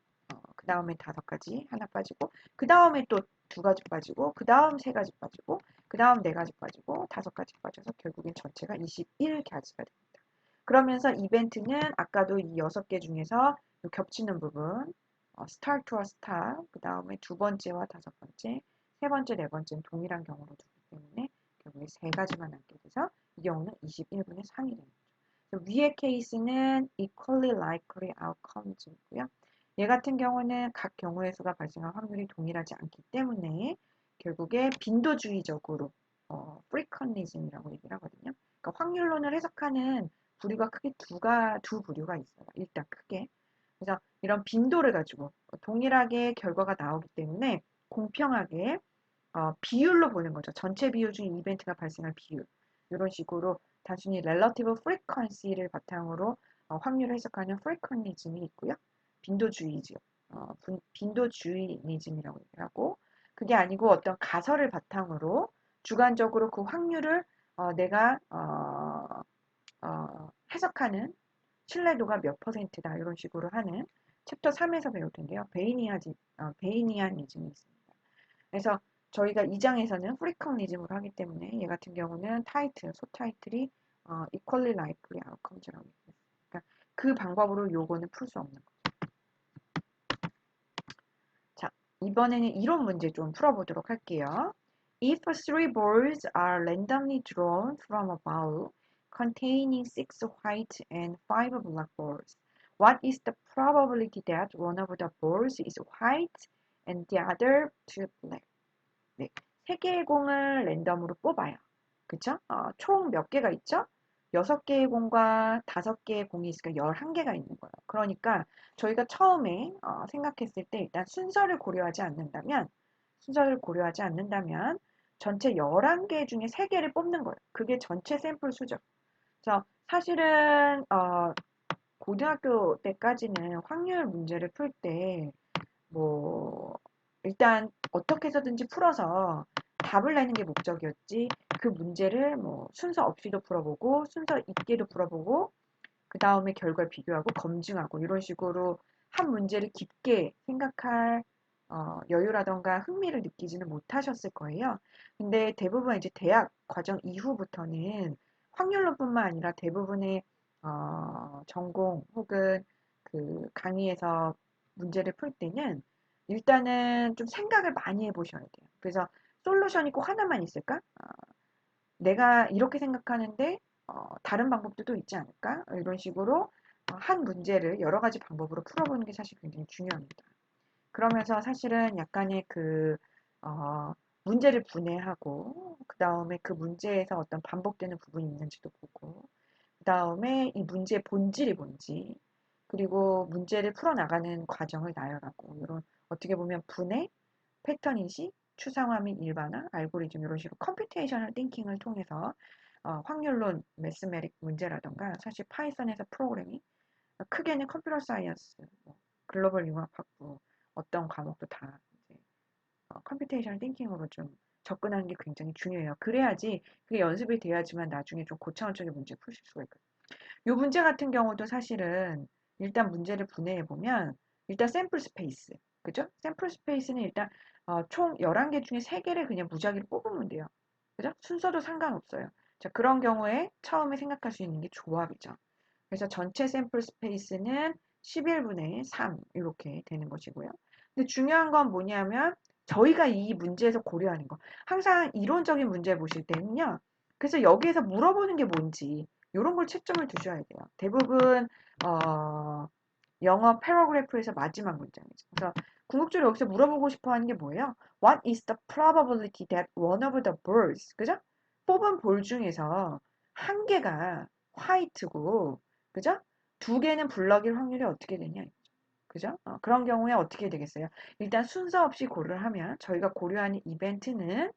S1: 그 다음에 5가지 하나 빠지고, 그 다음에 또 2가지 빠지고, 그 다음 3가지 빠지고, 그 다음 4가지 빠지고, 5가지 빠져서 결국엔 전체가 21가지가 됩니다. 그러면서 이벤트는 아까도 이 6개 중에서 겹치는 부분, 스타트와 스타, 그 다음에 두 번째와 5번째, 세 번째, 네 번째는 동일한 경우로 두기 때문에 결국에 3가지만 남게 돼서 이 경우는 21분의 3이 되는 거죠. 위의 케이스는 equally likely outcomes이고요. 얘 같은 경우는 각 경우의 수가 발생할 확률이 동일하지 않기 때문에 결국에 빈도주의적으로 frequentism이라고 얘기를 하거든요. 그러니까 확률론을 해석하는 부류가 크게 두 부류가 있어요. 일단 크게. 그래서 이런 빈도를 가지고 동일하게 결과가 나오기 때문에 공평하게 비율로 보는 거죠. 전체 비율 중에 이벤트가 발생할 비율. 이런 식으로 단순히 relative frequency를 바탕으로 확률을 해석하는 frequentism이 있고요. 빈도주의죠. 빈도주의니즘이라고 얘기하고 그게 아니고 어떤 가설을 바탕으로 주관적으로 그 확률을 내가 해석하는 신뢰도가 몇 퍼센트다 이런 식으로 하는 챕터 3에서 배울 텐데요. 베이니아니즘이 있습니다. 그래서 저희가 2장에서는 프리컨리즘으로 하기 때문에 얘 같은 경우는 타이틀, 소타이틀이 equally likely outcomes라고 있습니다. 그러니까 그 방법으로 요거는 풀 수 없는 거죠. 자, 이번에는 이론 문제 좀 풀어보도록 할게요. If three balls are randomly drawn from a bowl containing 6 white and 5 black balls, what is the probability that one of the balls is white and the other two black? 네, 3개의 공을 랜덤으로 뽑아요. 그쵸? 총 몇 개가 있죠? 6개의 공과 5개의 공이 있으니까 11개가 있는 거예요. 그러니까 저희가 처음에 생각했을 때 일단 순서를 고려하지 않는다면 전체 11개 중에 3개를 뽑는 거예요. 그게 전체 샘플 수죠. 그래서 사실은 고등학교 때까지는 확률 문제를 풀 때 뭐 일단 어떻게 해서든지 풀어서 답을 내는 게 목적이었지 그 문제를 뭐 순서 없이도 풀어보고 순서 있게도 풀어보고 그 다음에 결과를 비교하고 검증하고 이런 식으로 한 문제를 깊게 생각할 여유라던가 흥미를 느끼지는 못하셨을 거예요. 근데 대부분 이제 대학 과정 이후부터는 확률론뿐만 아니라 대부분의 전공 혹은 그 강의에서 문제를 풀 때는 일단은 좀 생각을 많이 해보셔야 돼요. 그래서 솔루션이 꼭 하나만 있을까? 내가 이렇게 생각하는데 다른 방법도 또 있지 않을까? 이런 식으로 한 문제를 여러 가지 방법으로 풀어보는 게 사실 굉장히 중요합니다. 그러면서 사실은 약간의 문제를 분해하고 그 다음에 그 문제에서 어떤 반복되는 부분이 있는지도 보고 그 다음에 이 문제의 본질이 뭔지 그리고 문제를 풀어나가는 과정을 나열하고 이런 어떻게 보면 분해, 패턴 인식, 추상화 및 일반화, 알고리즘 이런 식으로 컴퓨테이셔널 띵킹을 통해서 확률론, 매스메릭 문제라던가 사실 파이썬에서 프로그래밍, 크게는 컴퓨터 사이언스, 뭐 글로벌 융합학부 어떤 과목도 다 이제 컴퓨테이셔널 띵킹으로 좀 접근하는 게 굉장히 중요해요. 그래야지 그게 연습이 돼야지만 나중에 좀 고차원적인 문제 푸실 수가 있거든요. 이 문제 같은 경우도 사실은 일단 문제를 분해해 보면 일단 샘플 스페이스, 그죠? 샘플 스페이스는 일단 총 11개 중에 3개를 그냥 무작위로 뽑으면 돼요. 그죠? 순서도 상관없어요. 자, 그런 경우에 처음에 생각할 수 있는 게 조합이죠. 그래서 전체 샘플 스페이스는 11분의 3 이렇게 되는 것이고요. 근데 중요한 건 뭐냐면 저희가 이 문제에서 고려하는 거. 항상 이론적인 문제 보실 때는요. 그래서 여기에서 물어보는 게 뭔지 이런 걸 채점을 두셔야 돼요. 대부분 영어 패러그래프에서 마지막 문장이죠. 그래서 궁극적으로 여기서 물어보고 싶어 하는 게 뭐예요? What is the probability that one of the birds, 그죠? 뽑은 볼 중에서 한 개가 화이트고, 그죠? 두 개는 블럭일 확률이 어떻게 되냐? 그죠? 그런 경우에 어떻게 되겠어요? 일단 순서 없이 고려를 하면 저희가 고려하는 이벤트는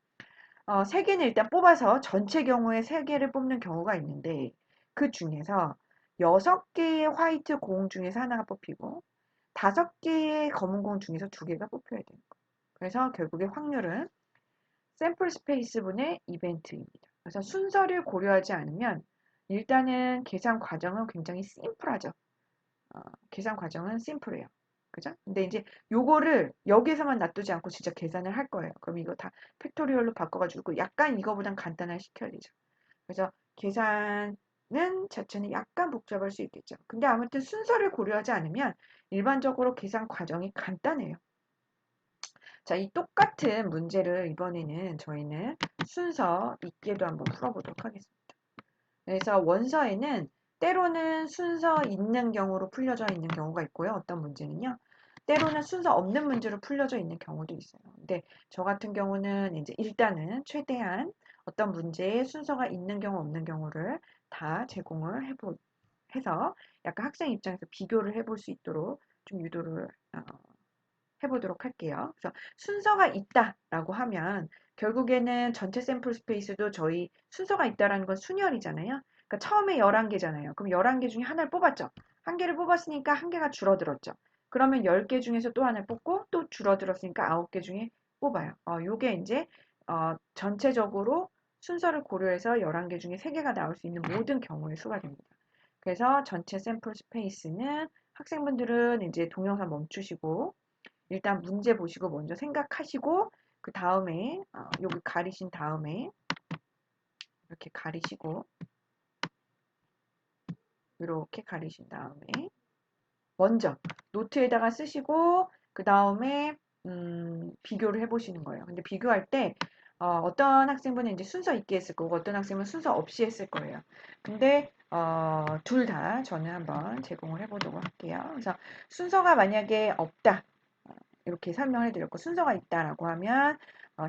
S1: 세 개는 일단 뽑아서 전체 경우에 세 개를 뽑는 경우가 있는데 그 중에서 6개의 화이트 공 중에서 하나가 뽑히고 5개의 검은 공 중에서 2개가 뽑혀야 되는 거예요. 그래서 결국에 확률은 샘플 스페이스 분의 이벤트입니다. 그래서 순서를 고려하지 않으면 일단은 계산 과정은 굉장히 심플하죠. 계산 과정은 심플해요. 그죠? 근데 이제 요거를 여기에서만 놔두지 않고 진짜 계산을 할 거예요. 그럼 이거 다 팩토리얼로 바꿔가지고 약간 이거보단 간단하게 시켜야 되죠. 그래서 계산은 자체는 약간 복잡할 수 있겠죠. 근데 아무튼 순서를 고려하지 않으면 일반적으로 계산 과정이 간단해요. 자, 이 똑같은 문제를 이번에는 저희는 순서 있게도 한번 풀어보도록 하겠습니다. 그래서 원서에는 때로는 순서 있는 경우로 풀려져 있는 경우가 있고요. 어떤 문제는요. 때로는 순서 없는 문제로 풀려져 있는 경우도 있어요. 근데 저 같은 경우는 이제 일단은 최대한 어떤 문제에 순서가 있는 경우 없는 경우를 다 제공을 해서 약간 학생 입장에서 비교를 해볼 수 있도록 좀 유도를 해보도록 할게요. 그래서 순서가 있다라고 하면 결국에는 전체 샘플 스페이스도 저희 순서가 있다라는 건 순열이잖아요. 그러니까 처음에 11개잖아요. 그럼 11개 중에 하나를 뽑았죠. 한 개를 뽑았으니까 한 개가 줄어들었죠. 그러면 10개 중에서 또 하나를 뽑고 또 줄어들었으니까 9개 중에 뽑아요. 요게 이제 전체적으로 순서를 고려해서 11개 중에 3개가 나올 수 있는 모든 경우의 수가 됩니다. 그래서 전체 샘플 스페이스는 학생분들은 이제 동영상 멈추시고 일단 문제 보시고 먼저 생각하시고 그 다음에 여기 가리신 다음에 이렇게 가리시고 이렇게 가리신 다음에 먼저 노트에다가 쓰시고 그 다음에 비교를 해보시는 거예요. 근데 비교할 때 어떤 학생분은 이제 순서 있게 했을 거고 어떤 학생은 순서 없이 했을 거예요. 근데 둘 다 저는 한번 제공을 해보도록 할게요. 그래서 순서가 만약에 없다 이렇게 설명을 해드렸고 순서가 있다라고 하면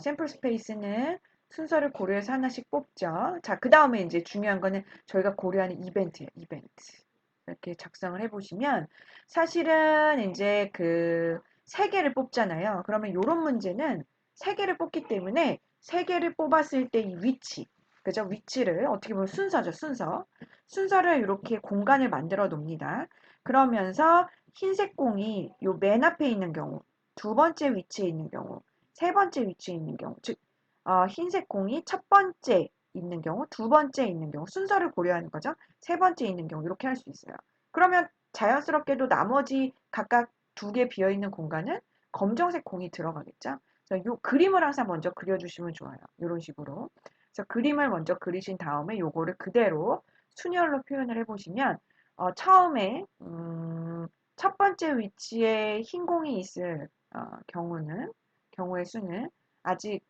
S1: 샘플 스페이스는 순서를 고려해서 하나씩 뽑죠. 자, 그 다음에 이제 중요한 거는 저희가 고려하는 이벤트예요. 이벤트. 이렇게 작성을 해보시면 사실은 이제 그 세 개를 뽑잖아요. 그러면 이런 문제는 세 개를 뽑기 때문에 세 개를 뽑았을 때 이 위치, 그죠? 위치를 어떻게 보면 순서죠, 순서. 순서를 이렇게 공간을 만들어 놓습니다. 그러면서 흰색 공이 요 맨 앞에 있는 경우, 두 번째 위치에 있는 경우, 세 번째 위치에 있는 경우, 즉 흰색 공이 첫 번째 있는 경우, 두 번째 있는 경우, 순서를 고려하는 거죠. 세 번째 있는 경우 이렇게 할 수 있어요. 그러면 자연스럽게도 나머지 각각 두 개 비어있는 공간은 검정색 공이 들어가겠죠. 그래서 이 그림을 항상 먼저 그려주시면 좋아요. 이런 식으로. 그래서 그림을 먼저 그리신 다음에 요거를 그대로 순열로 표현을 해보시면 처음에 첫 번째 위치에 흰 공이 있을 경우의 수는 아직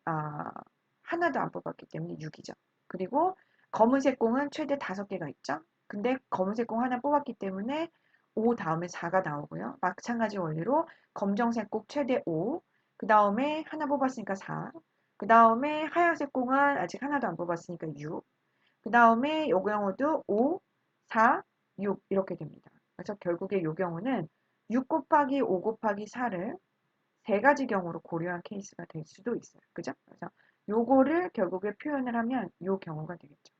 S1: 하나도 안 뽑았기 때문에 6이죠. 그리고 검은색 공은 최대 5개가 있죠. 근데 검은색 공 하나 뽑았기 때문에 5 다음에 4가 나오고요. 마찬가지 원리로 검정색 공 최대 5, 그 다음에 하나 뽑았으니까 4, 그 다음에 하얀색 공은 아직 하나도 안 뽑았으니까 6, 그 다음에 요 경우도 5, 4, 6 이렇게 됩니다. 그래서 결국에 요 경우는 6 곱하기 5 곱하기 4를 세 가지 경우로 고려한 케이스가 될 수도 있어요. 그죠? 그래서 요거를 결국에 표현을 하면 요 경우가 되겠죠.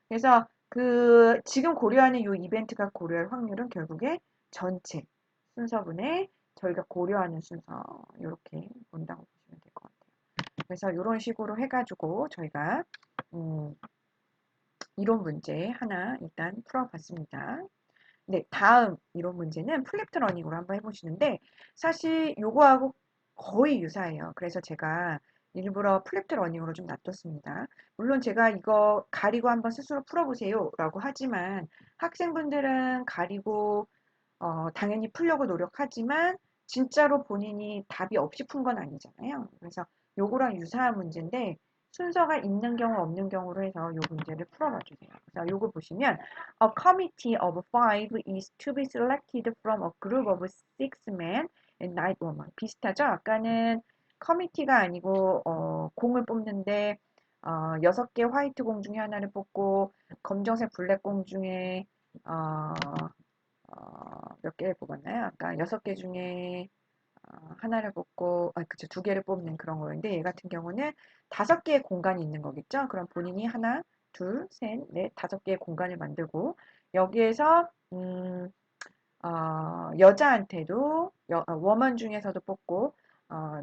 S1: 그래서 그 지금 고려하는 요 이벤트가 고려할 확률은 결국에 전체 순서분의 저희가 고려하는 순서 이렇게 본다고 보시면 될 것 같아요. 그래서 이런 식으로 해가지고 저희가 이론 문제 하나 일단 풀어봤습니다. 네, 다음 이론 문제는 플립드 러닝으로 한번 해보시는데 사실 요거하고 거의 유사해요. 그래서 제가 일부러 플립드 러닝으로 좀 놔뒀습니다. 물론 제가 이거 가리고 한번 스스로 풀어보세요 라고 하지만 학생분들은 가리고 당연히 풀려고 노력하지만 진짜로 본인이 답이 없이 푼 건 아니잖아요. 그래서 요거랑 유사한 문제인데 순서가 있는 경우 없는 경우로 해서 요 문제를 풀어봐 주세요. 그래서 요거 보시면 A committee of 5 is to be selected from a group of 6 men and 9 women. 비슷하죠? 아까는 커미티가 아니고 공을 뽑는데 6개 화이트 공 중에 하나를 뽑고 검정색 블랙 공 중에 어, 몇 개를 뽑았나요? 아까 6개 중에 하나를 뽑고, 그쵸, 2개를 뽑는 그런 거였는데, 얘 같은 경우는 5개의 공간이 있는 거겠죠? 그럼 본인이 하나, 둘, 셋, 넷, 5개의 공간을 만들고, 여기에서, 여자한테도, 워먼 중에서도 뽑고,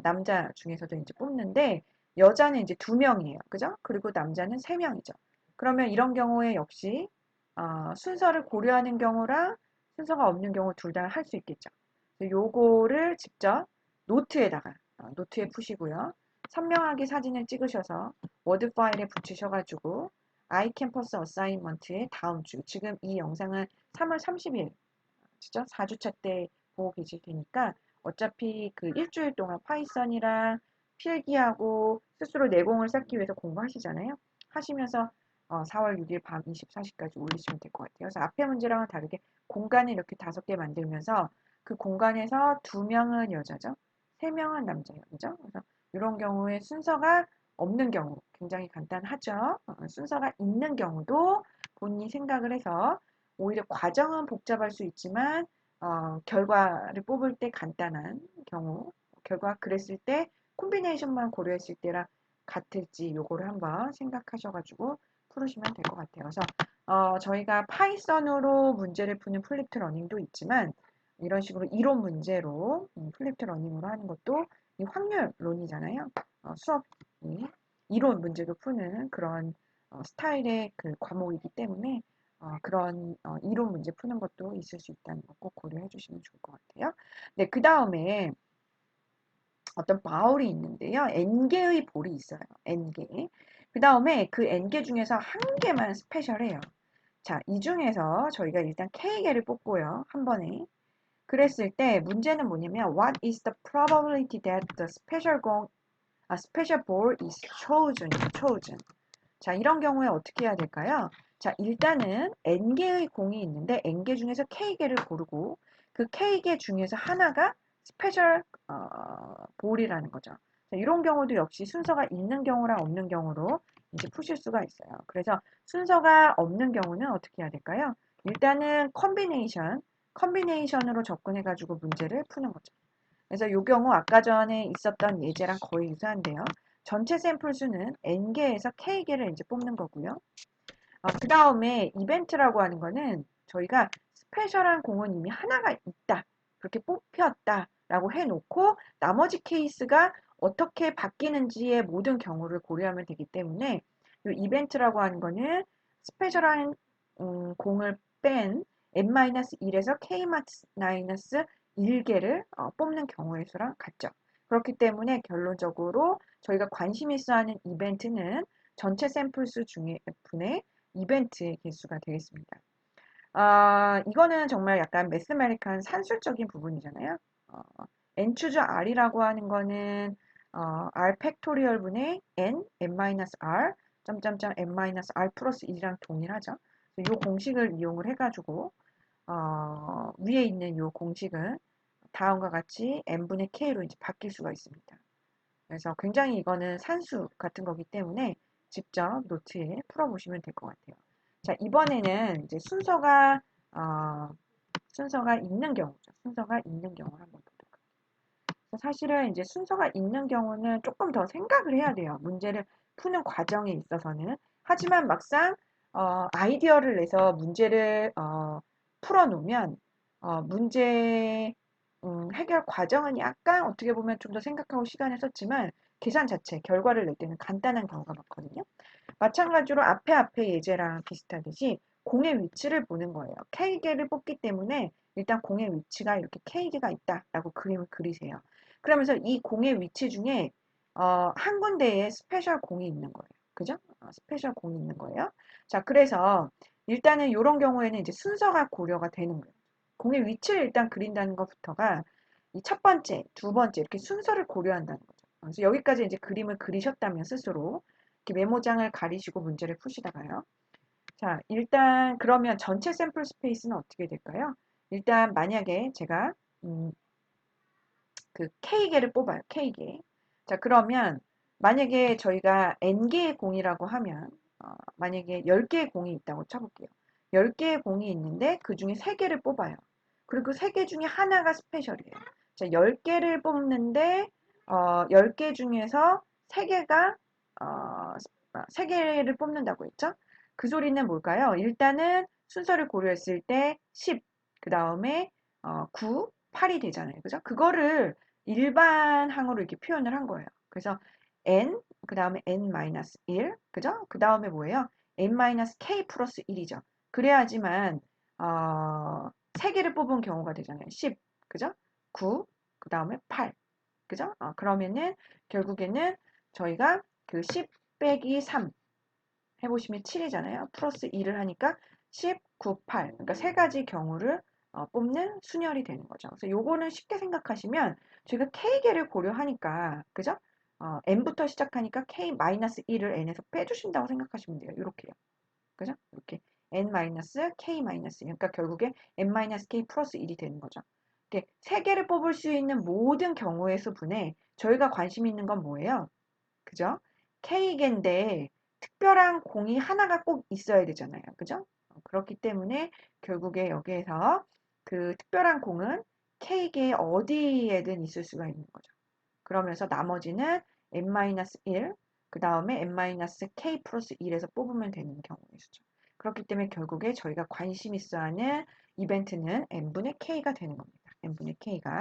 S1: 남자 중에서도 이제 뽑는데, 여자는 이제 2명이에요. 그죠? 그리고 남자는 3명이죠. 그러면 이런 경우에 역시, 순서를 고려하는 경우랑 순서가 없는 경우 둘 다 할 수 있겠죠. 요거를 직접 노트에 푸시고요. 선명하게 사진을 찍으셔서 워드 파일에 붙이셔가지고 아이캠퍼스 어사인먼트의 다음 주, 지금 이 영상은 3월 30일, 진짜 4주차 때 보고 계실 테니까 어차피 그 일주일 동안 파이썬이랑 필기하고 스스로 내공을 쌓기 위해서 공부하시잖아요. 하시면서 4월 6일 밤 24시까지 올리시면 될 것 같아요. 그래서 앞에 문제랑은 다르게 공간을 이렇게 5개 만들면서 그 공간에서 2명은 여자죠. 3명은 남자예요. 그죠? 그래서 이런 경우에 순서가 없는 경우 굉장히 간단하죠. 순서가 있는 경우도 본인이 생각을 해서 오히려 과정은 복잡할 수 있지만 결과를 뽑을 때 간단한 경우 결과 그랬을 때 콤비네이션만 고려했을 때랑 같을지 요거를 한번 생각하셔가지고 풀으시면 될 것 같아요. 그래서 저희가 파이썬으로 문제를 푸는 플립트 러닝도 있지만 이런 식으로 이론 문제로 플립트 러닝으로 하는 것도 이 확률론이잖아요. 수업이 이론 문제도 푸는 그런 스타일의 그 과목이기 때문에 그런 이론 문제 푸는 것도 있을 수 있다는 거 꼭 고려해 주시면 좋을 것 같아요. 네, 그 다음에 어떤 바울이 있는데요. n개의 볼이 있어요. n개. 그 다음에 그 n개 중에서 한 개만 스페셜해요. 자, 이 중에서 저희가 일단 K개를 뽑고요. 한 번에. 그랬을 때 문제는 뭐냐면 What is the probability that the special ball is chosen? 자, 이런 경우에 어떻게 해야 될까요? 자, 일단은 n개의 공이 있는데 n개 중에서 k개를 고르고 그 k개 중에서 하나가 스페셜 볼이라는 거죠. 자, 이런 경우도 역시 순서가 있는 경우랑 없는 경우로 이제 푸실 수가 있어요. 그래서 순서가 없는 경우는 어떻게 해야 될까요? 일단은 컨비네이션으로 접근해가지고 문제를 푸는 거죠. 그래서 이 경우 아까 전에 있었던 예제랑 거의 유사한데요. 전체 샘플 수는 n개에서 k개를 이제 뽑는 거고요. 그 다음에 이벤트라고 하는 거는 저희가 스페셜한 공은 이미 하나가 있다. 그렇게 뽑혔다라고 해놓고 나머지 케이스가 어떻게 바뀌는지의 모든 경우를 고려하면 되기 때문에 이 이벤트라고 하는 거는 스페셜한 공을 뺀 n-1에서 k-1개를 뽑는 경우의 수랑 같죠. 그렇기 때문에 결론적으로 저희가 관심 있어 하는 이벤트는 전체 샘플 수 중에 분의 이벤트의 개수가 되겠습니다. 이거는 정말 약간 매스메리칸 산술적인 부분이잖아요. 어, n 추즈 r이라고 하는 거는 r 팩토리얼 분의 n-r 점점점 n-r 플러스 1이랑 동일하죠. 이 공식을 이용을 해가지고 위에 있는 이 공식은 다음과 같이 n분의 k로 이제 바뀔 수가 있습니다. 그래서 굉장히 이거는 산수 같은 거기 때문에 직접 노트에 풀어보시면 될 것 같아요. 자, 이번에는 이제 순서가 있는 경우죠. 순서가 있는 경우를 한번 보도록 할게요. 사실은 이제 순서가 있는 경우는 조금 더 생각을 해야 돼요. 문제를 푸는 과정에 있어서는. 하지만 막상 아이디어를 내서 문제를 풀어놓으면 문제 해결 과정은 약간 어떻게 보면 좀 더 생각하고 시간을 썼지만 계산 자체, 결과를 낼 때는 간단한 경우가 많거든요. 마찬가지로 앞에 예제랑 비슷하듯이 공의 위치를 보는 거예요. K개를 뽑기 때문에 일단 공의 위치가 이렇게 K개가 있다라고 그림을 그리세요. 그러면서 이 공의 위치 중에 한 군데에 스페셜 공이 있는 거예요. 그죠? 스페셜 공이 있는 거예요. 자, 그래서 일단은 이런 경우에는 이제 순서가 고려가 되는 거예요. 공의 위치를 일단 그린다는 것부터가 이 첫 번째, 두 번째 이렇게 순서를 고려한다는 거죠. 그래서 여기까지 이제 그림을 그리셨다면 스스로 이렇게 메모장을 가리시고 문제를 푸시다가요. 자, 일단 그러면 전체 샘플 스페이스는 어떻게 될까요? 일단 만약에 제가 그 K개를 뽑아요. K개. 자, 그러면 만약에 저희가 N개의 공이라고 하면 만약에 10개의 공이 있다고 쳐볼게요. 10개의 공이 있는데 그 중에 3개를 뽑아요. 그리고 3개 중에 하나가 스페셜이에요. 자, 10개를 뽑는데 10개 중에서 3개가 3개를 뽑는다고 했죠? 그 소리는 뭘까요? 일단은 순서를 고려했을 때 10, 그 다음에 9, 8이 되잖아요. 그죠? 그거를 일반항으로 이렇게 표현을 한 거예요. 그래서 n, 그 다음에 n-1, 그죠? 그 다음에 뭐예요? n-k 플러스 1이죠. 그래야지만 3개를 뽑은 경우가 되잖아요. 10, 그죠? 9, 그 다음에 8, 그죠? 그러면은 결국에는 저희가 그 10 빼기 3 해보시면 7이잖아요. 플러스 2를 하니까 10, 9, 8. 그러니까 세 가지 경우를 뽑는 순열이 되는 거죠. 그래서 요거는 쉽게 생각하시면 저희가 K개를 고려하니까, 그죠? N부터 시작하니까 K-1을 N에서 빼주신다고 생각하시면 돼요. 이렇게요. 그죠? 이렇게 N-K-1. 그러니까 결국에 N-K 플러스 1이 되는 거죠. 이렇게 세 개를 뽑을 수 있는 모든 경우의 수분에 저희가 관심 있는 건 뭐예요? 그죠? K개인데 특별한 공이 하나가 꼭 있어야 되잖아요. 그죠? 그렇기 때문에 결국에 여기에서 그 특별한 공은 K개 어디에든 있을 수가 있는 거죠. 그러면서 나머지는 n-1, 그 다음에 n-k 플러스 1에서 뽑으면 되는 경우의 수죠. 그렇기 때문에 결국에 저희가 관심 있어 하는 이벤트는 n분의 k가 되는 겁니다. n분의 k가.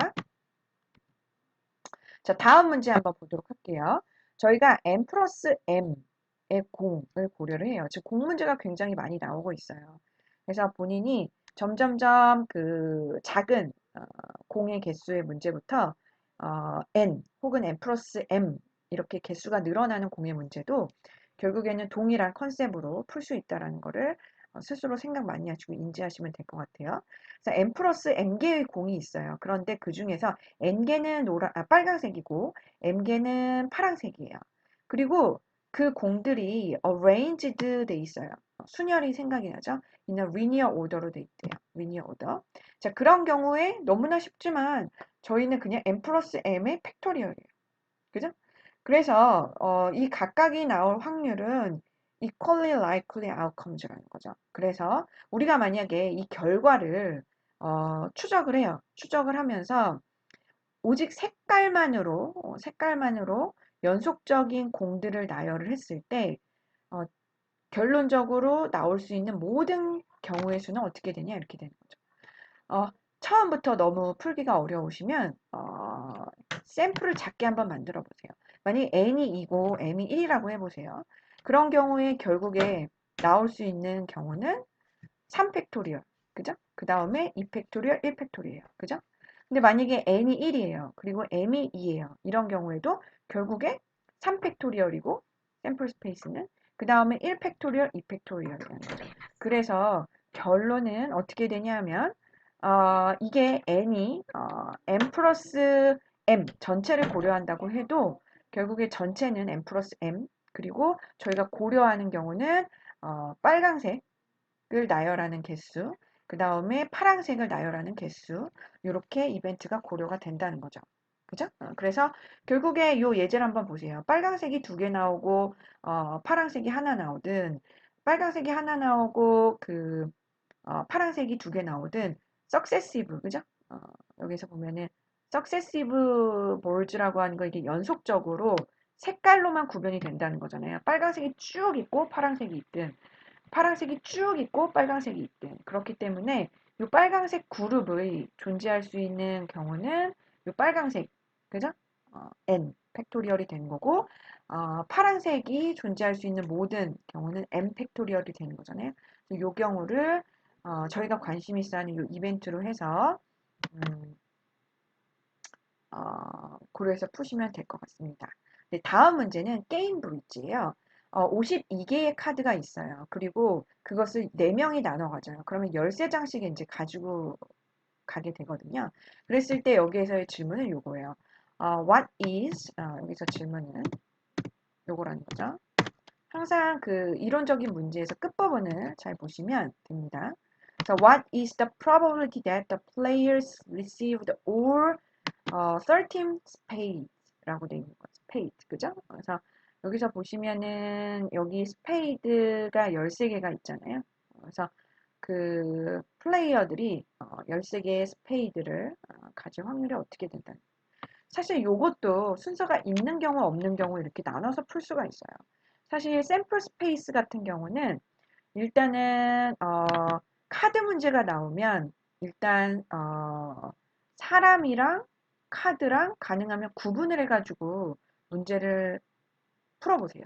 S1: 자, 다음 문제 한번 보도록 할게요. 저희가 n 플러스 m의 공을 고려를 해요. 즉, 공 문제가 굉장히 많이 나오고 있어요. 그래서 본인이 점점점 그 작은 공의 개수의 문제부터 n 혹은 n 플러스 m 이렇게 개수가 늘어나는 공의 문제도 결국에는 동일한 컨셉으로 풀 수 있다라는 거를 스스로 생각 많이 하시고 인지하시면 될 것 같아요. 그래서 n 플러스 m개의 공이 있어요. 그런데 그 중에서 n개는 빨간색이고 m개는 파란색이에요. 그리고 그 공들이 arranged 돼 있어요. 순열이 생각이 나죠? 있는 리니어 오더로 돼 있대요. 리니어 오더. 자, 그런 경우에 너무나 쉽지만 저희는 그냥 n 플러스 m의 팩토리얼이에요. 그죠? 그래서 이 각각이 나올 확률은 equally likely outcomes라는 거죠. 그래서 우리가 만약에 이 결과를 추적을 해요. 추적을 하면서 오직 색깔만으로 연속적인 공들을 나열을 했을 때 어, 결론적으로 나올 수 있는 모든 경우의 수는 어떻게 되냐 이렇게 되는 거죠. 처음부터 너무 풀기가 어려우시면 샘플을 작게 한번 만들어 보세요. 만약 n이 2고 m이 1이라고 해보세요. 그런 경우에 결국에 나올 수 있는 경우는 3팩토리얼, 그죠? 그 다음에 2팩토리얼, 1팩토리얼, 그죠? 근데 만약에 n이 1이에요. 그리고 m이 2예요. 이런 경우에도 결국에 3팩토리얼이고 샘플 스페이스는 그 다음에 1팩토리얼, 2팩토리얼이라는 거죠. 그래서 결론은 어떻게 되냐면 이게 n이 n 플러스 m 전체를 고려한다고 해도 결국에 전체는 n 플러스 m 그리고 저희가 고려하는 경우는 빨간색을 나열하는 개수 그 다음에 파란색을 나열하는 개수 이렇게 이벤트가 고려가 된다는 거죠. 그죠? 그래서 결국에 요 예제를 한번 보세요. 빨간색이 두 개 나오고 파란색이 하나 나오든 빨간색이 하나 나오고 파란색이 두 개 나오든 successive, 그죠? 어, 여기서 보면은 successive bolts라고 하는 거 이게 연속적으로 색깔로만 구별이 된다는 거잖아요. 빨간색이 쭉 있고 파란색이 있든 파란색이 쭉 있고 빨간색이 있든 그렇기 때문에 이 빨간색 그룹의 존재할 수 있는 경우는 이 빨간색, 그죠? n 팩토리얼이 되는 거고 파란색이 존재할 수 있는 모든 경우는 m 팩토리얼이 되는 거잖아요. 이 경우를 저희가 관심 있어 하는 이 이벤트로 해서 음, 고려해서 푸시면 될 것 같습니다. 네, 다음 문제는 게임 브릿지예요. 52개의 카드가 있어요. 그리고 그것을 4명이 나눠 가져요. 그러면 13장씩 이제 가지고 가게 되거든요. 그랬을 때 여기에서의 질문은 요거예요. What is, 여기서 질문은 요거라는 거죠. 항상 그 이론적인 문제에서 끝부분을 잘 보시면 됩니다. So what is the probability that the players received all 13 spade라고 되어 있는 거죠. spade, 그죠? 그래서 여기서 보시면은 여기 스페이드가 13개가 있잖아요. 그래서 그 플레이어들이 13개의 스페이드를 가질 확률이 어떻게 된다. 사실 요것도 순서가 있는 경우 없는 경우 이렇게 나눠서 풀 수가 있어요. 사실 샘플 스페이스 같은 경우는 일단은 카드 문제가 나오면 일단 사람이랑 카드랑 가능하면 구분을 해가지고 문제를 풀어보세요.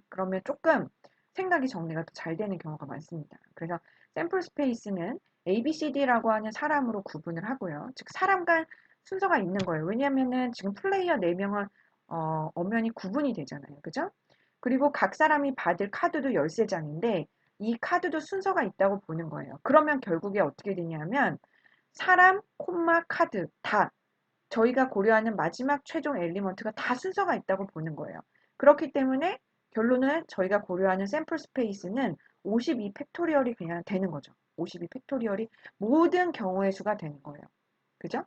S1: 그러면 조금 생각이 정리가 더 잘 되는 경우가 많습니다. 그래서 샘플 스페이스는 A, B, C, D라고 하는 사람으로 구분을 하고요. 즉 사람 간 순서가 있는 거예요. 왜냐하면은 지금 플레이어 4명은 엄연히 구분이 되잖아요. 그죠? 그리고 각 사람이 받을 카드도 13장인데 이 카드도 순서가 있다고 보는 거예요. 그러면 결국에 어떻게 되냐면 사람, 콤마, 카드 다 저희가 고려하는 마지막 최종 엘리먼트가 다 순서가 있다고 보는 거예요. 그렇기 때문에 결론은 저희가 고려하는 샘플 스페이스는 52 팩토리얼이 그냥 되는 거죠. 52 팩토리얼이 모든 경우의 수가 되는 거예요. 그죠?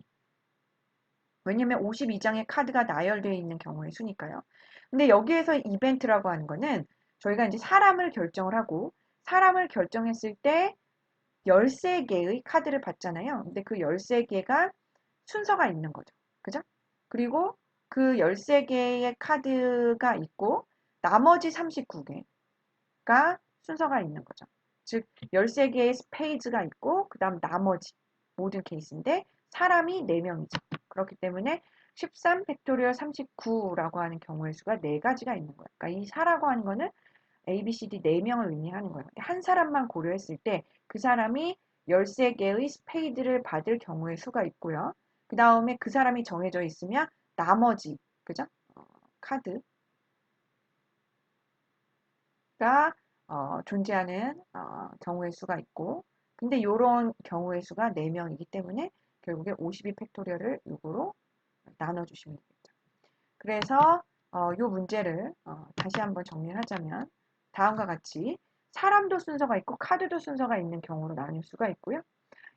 S1: 왜냐면 52장의 카드가 나열되어 있는 경우의 수니까요. 근데 여기에서 이벤트라고 하는 거는 저희가 이제 사람을 결정을 하고 사람을 결정했을 때 13개의 카드를 받잖아요. 근데 그 13개가 순서가 있는 거죠. 그죠? 그리고 그 13개의 카드가 있고 나머지 39개가 순서가 있는 거죠. 즉 13개의 스페이드가 있고 그다음 나머지 모든 케이스인데 사람이 4명이죠. 그렇기 때문에 13 팩토리얼 39라고 하는 경우의 수가 4가지가 있는 거예요. 그러니까 이 4라고 하는 거는 A, B, C, D 4명을 의미하는 거예요. 한 사람만 고려했을 때 그 사람이 13개의 스페이드를 받을 경우의 수가 있고요. 그 다음에 그 사람이 정해져 있으면 나머지, 그죠? 카드가 존재하는 경우의 수가 있고, 근데 이런 경우의 수가 4명이기 때문에 결국에 52 팩토리얼을 6으로 나눠주시면 되겠죠. 그래서 이 문제를 다시 한번 정리를 하자면 다음과 같이 사람도 순서가 있고 카드도 순서가 있는 경우로 나눌 수가 있고요.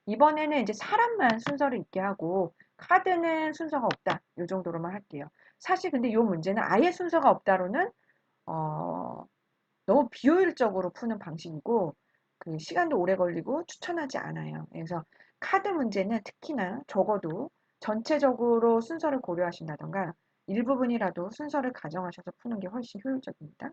S1: 이번에는 이제 사람만 순서를 있게 하고 카드는 순서가 없다. 이 정도로만 할게요. 사실 근데 이 문제는 아예 순서가 없다로는 어, 너무 비효율적으로 푸는 방식이고 그 시간도 오래 걸리고 추천하지 않아요. 그래서 카드 문제는 특히나 적어도 전체적으로 순서를 고려하신다던가 일부분이라도 순서를 가정하셔서 푸는 게 훨씬 효율적입니다.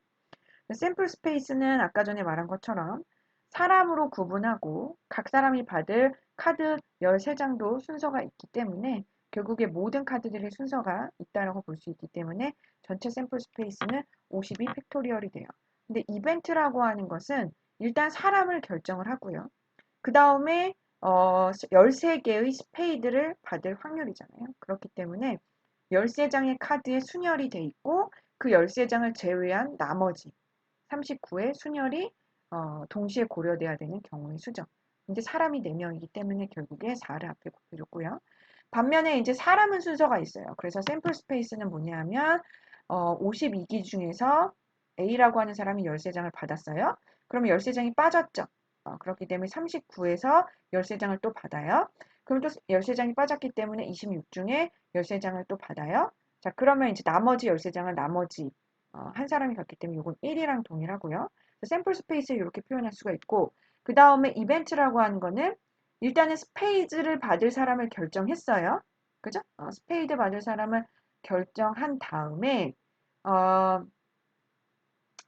S1: 샘플 스페이스는 아까 전에 말한 것처럼 사람으로 구분하고 각 사람이 받을 카드 13장도 순서가 있기 때문에 결국에 모든 카드들의 순서가 있다라고 볼 수 있기 때문에 전체 샘플 스페이스는 52 팩토리얼이 돼요. 근데 이벤트라고 하는 것은 일단 사람을 결정을 하고요. 그 다음에 13개의 스페이드를 받을 확률이잖아요. 그렇기 때문에 13장의 카드에 순열이 돼 있고 그 13장을 제외한 나머지 39의 순열이 동시에 고려돼야 되는 경우의 수죠. 근데 사람이 4명이기 때문에 결국에 4를 앞에 곱해줬고요. 반면에 이제 사람은 순서가 있어요. 그래서 샘플 스페이스는 뭐냐면 52기 중에서 A라고 하는 사람이 13장을 받았어요. 그러면 13장이 빠졌죠. 그렇기 때문에 39에서 13장을 또 받아요. 그럼 또 13장이 빠졌기 때문에 26 중에 13장을 또 받아요. 자, 그러면 이제 나머지 13장을 나머지 한 사람이 갖기 때문에 이건 1이랑 동일하고요. 샘플 스페이스를 이렇게 표현할 수가 있고 그 다음에 이벤트라고 하는 거는 일단은 스페이드를 받을 사람을 결정했어요. 그죠? 스페이드 받을 사람을 결정한 다음에 어,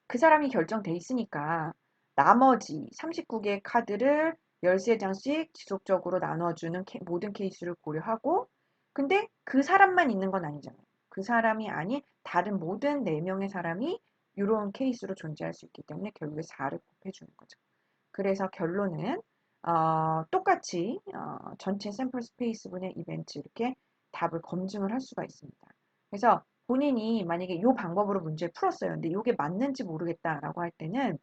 S1: 그 사람이 결정돼 있으니까 나머지 39개의 카드를 13장씩 지속적으로 나눠주는 모든 케이스를 고려하고 근데 그 사람만 있는 건 아니잖아요. 그 사람이 아닌 다른 모든 4명의 사람이 이런 케이스로 존재할 수 있기 때문에 결국에 4를 곱해주는 거죠. 그래서 결론은 똑같이 전체 샘플 스페이스 분의 이벤트 이렇게 답을 검증을 할 수가 있습니다. 그래서 본인이 만약에 이 방법으로 문제를 풀었어요. 근데 이게 맞는지 모르겠다라고 할 때는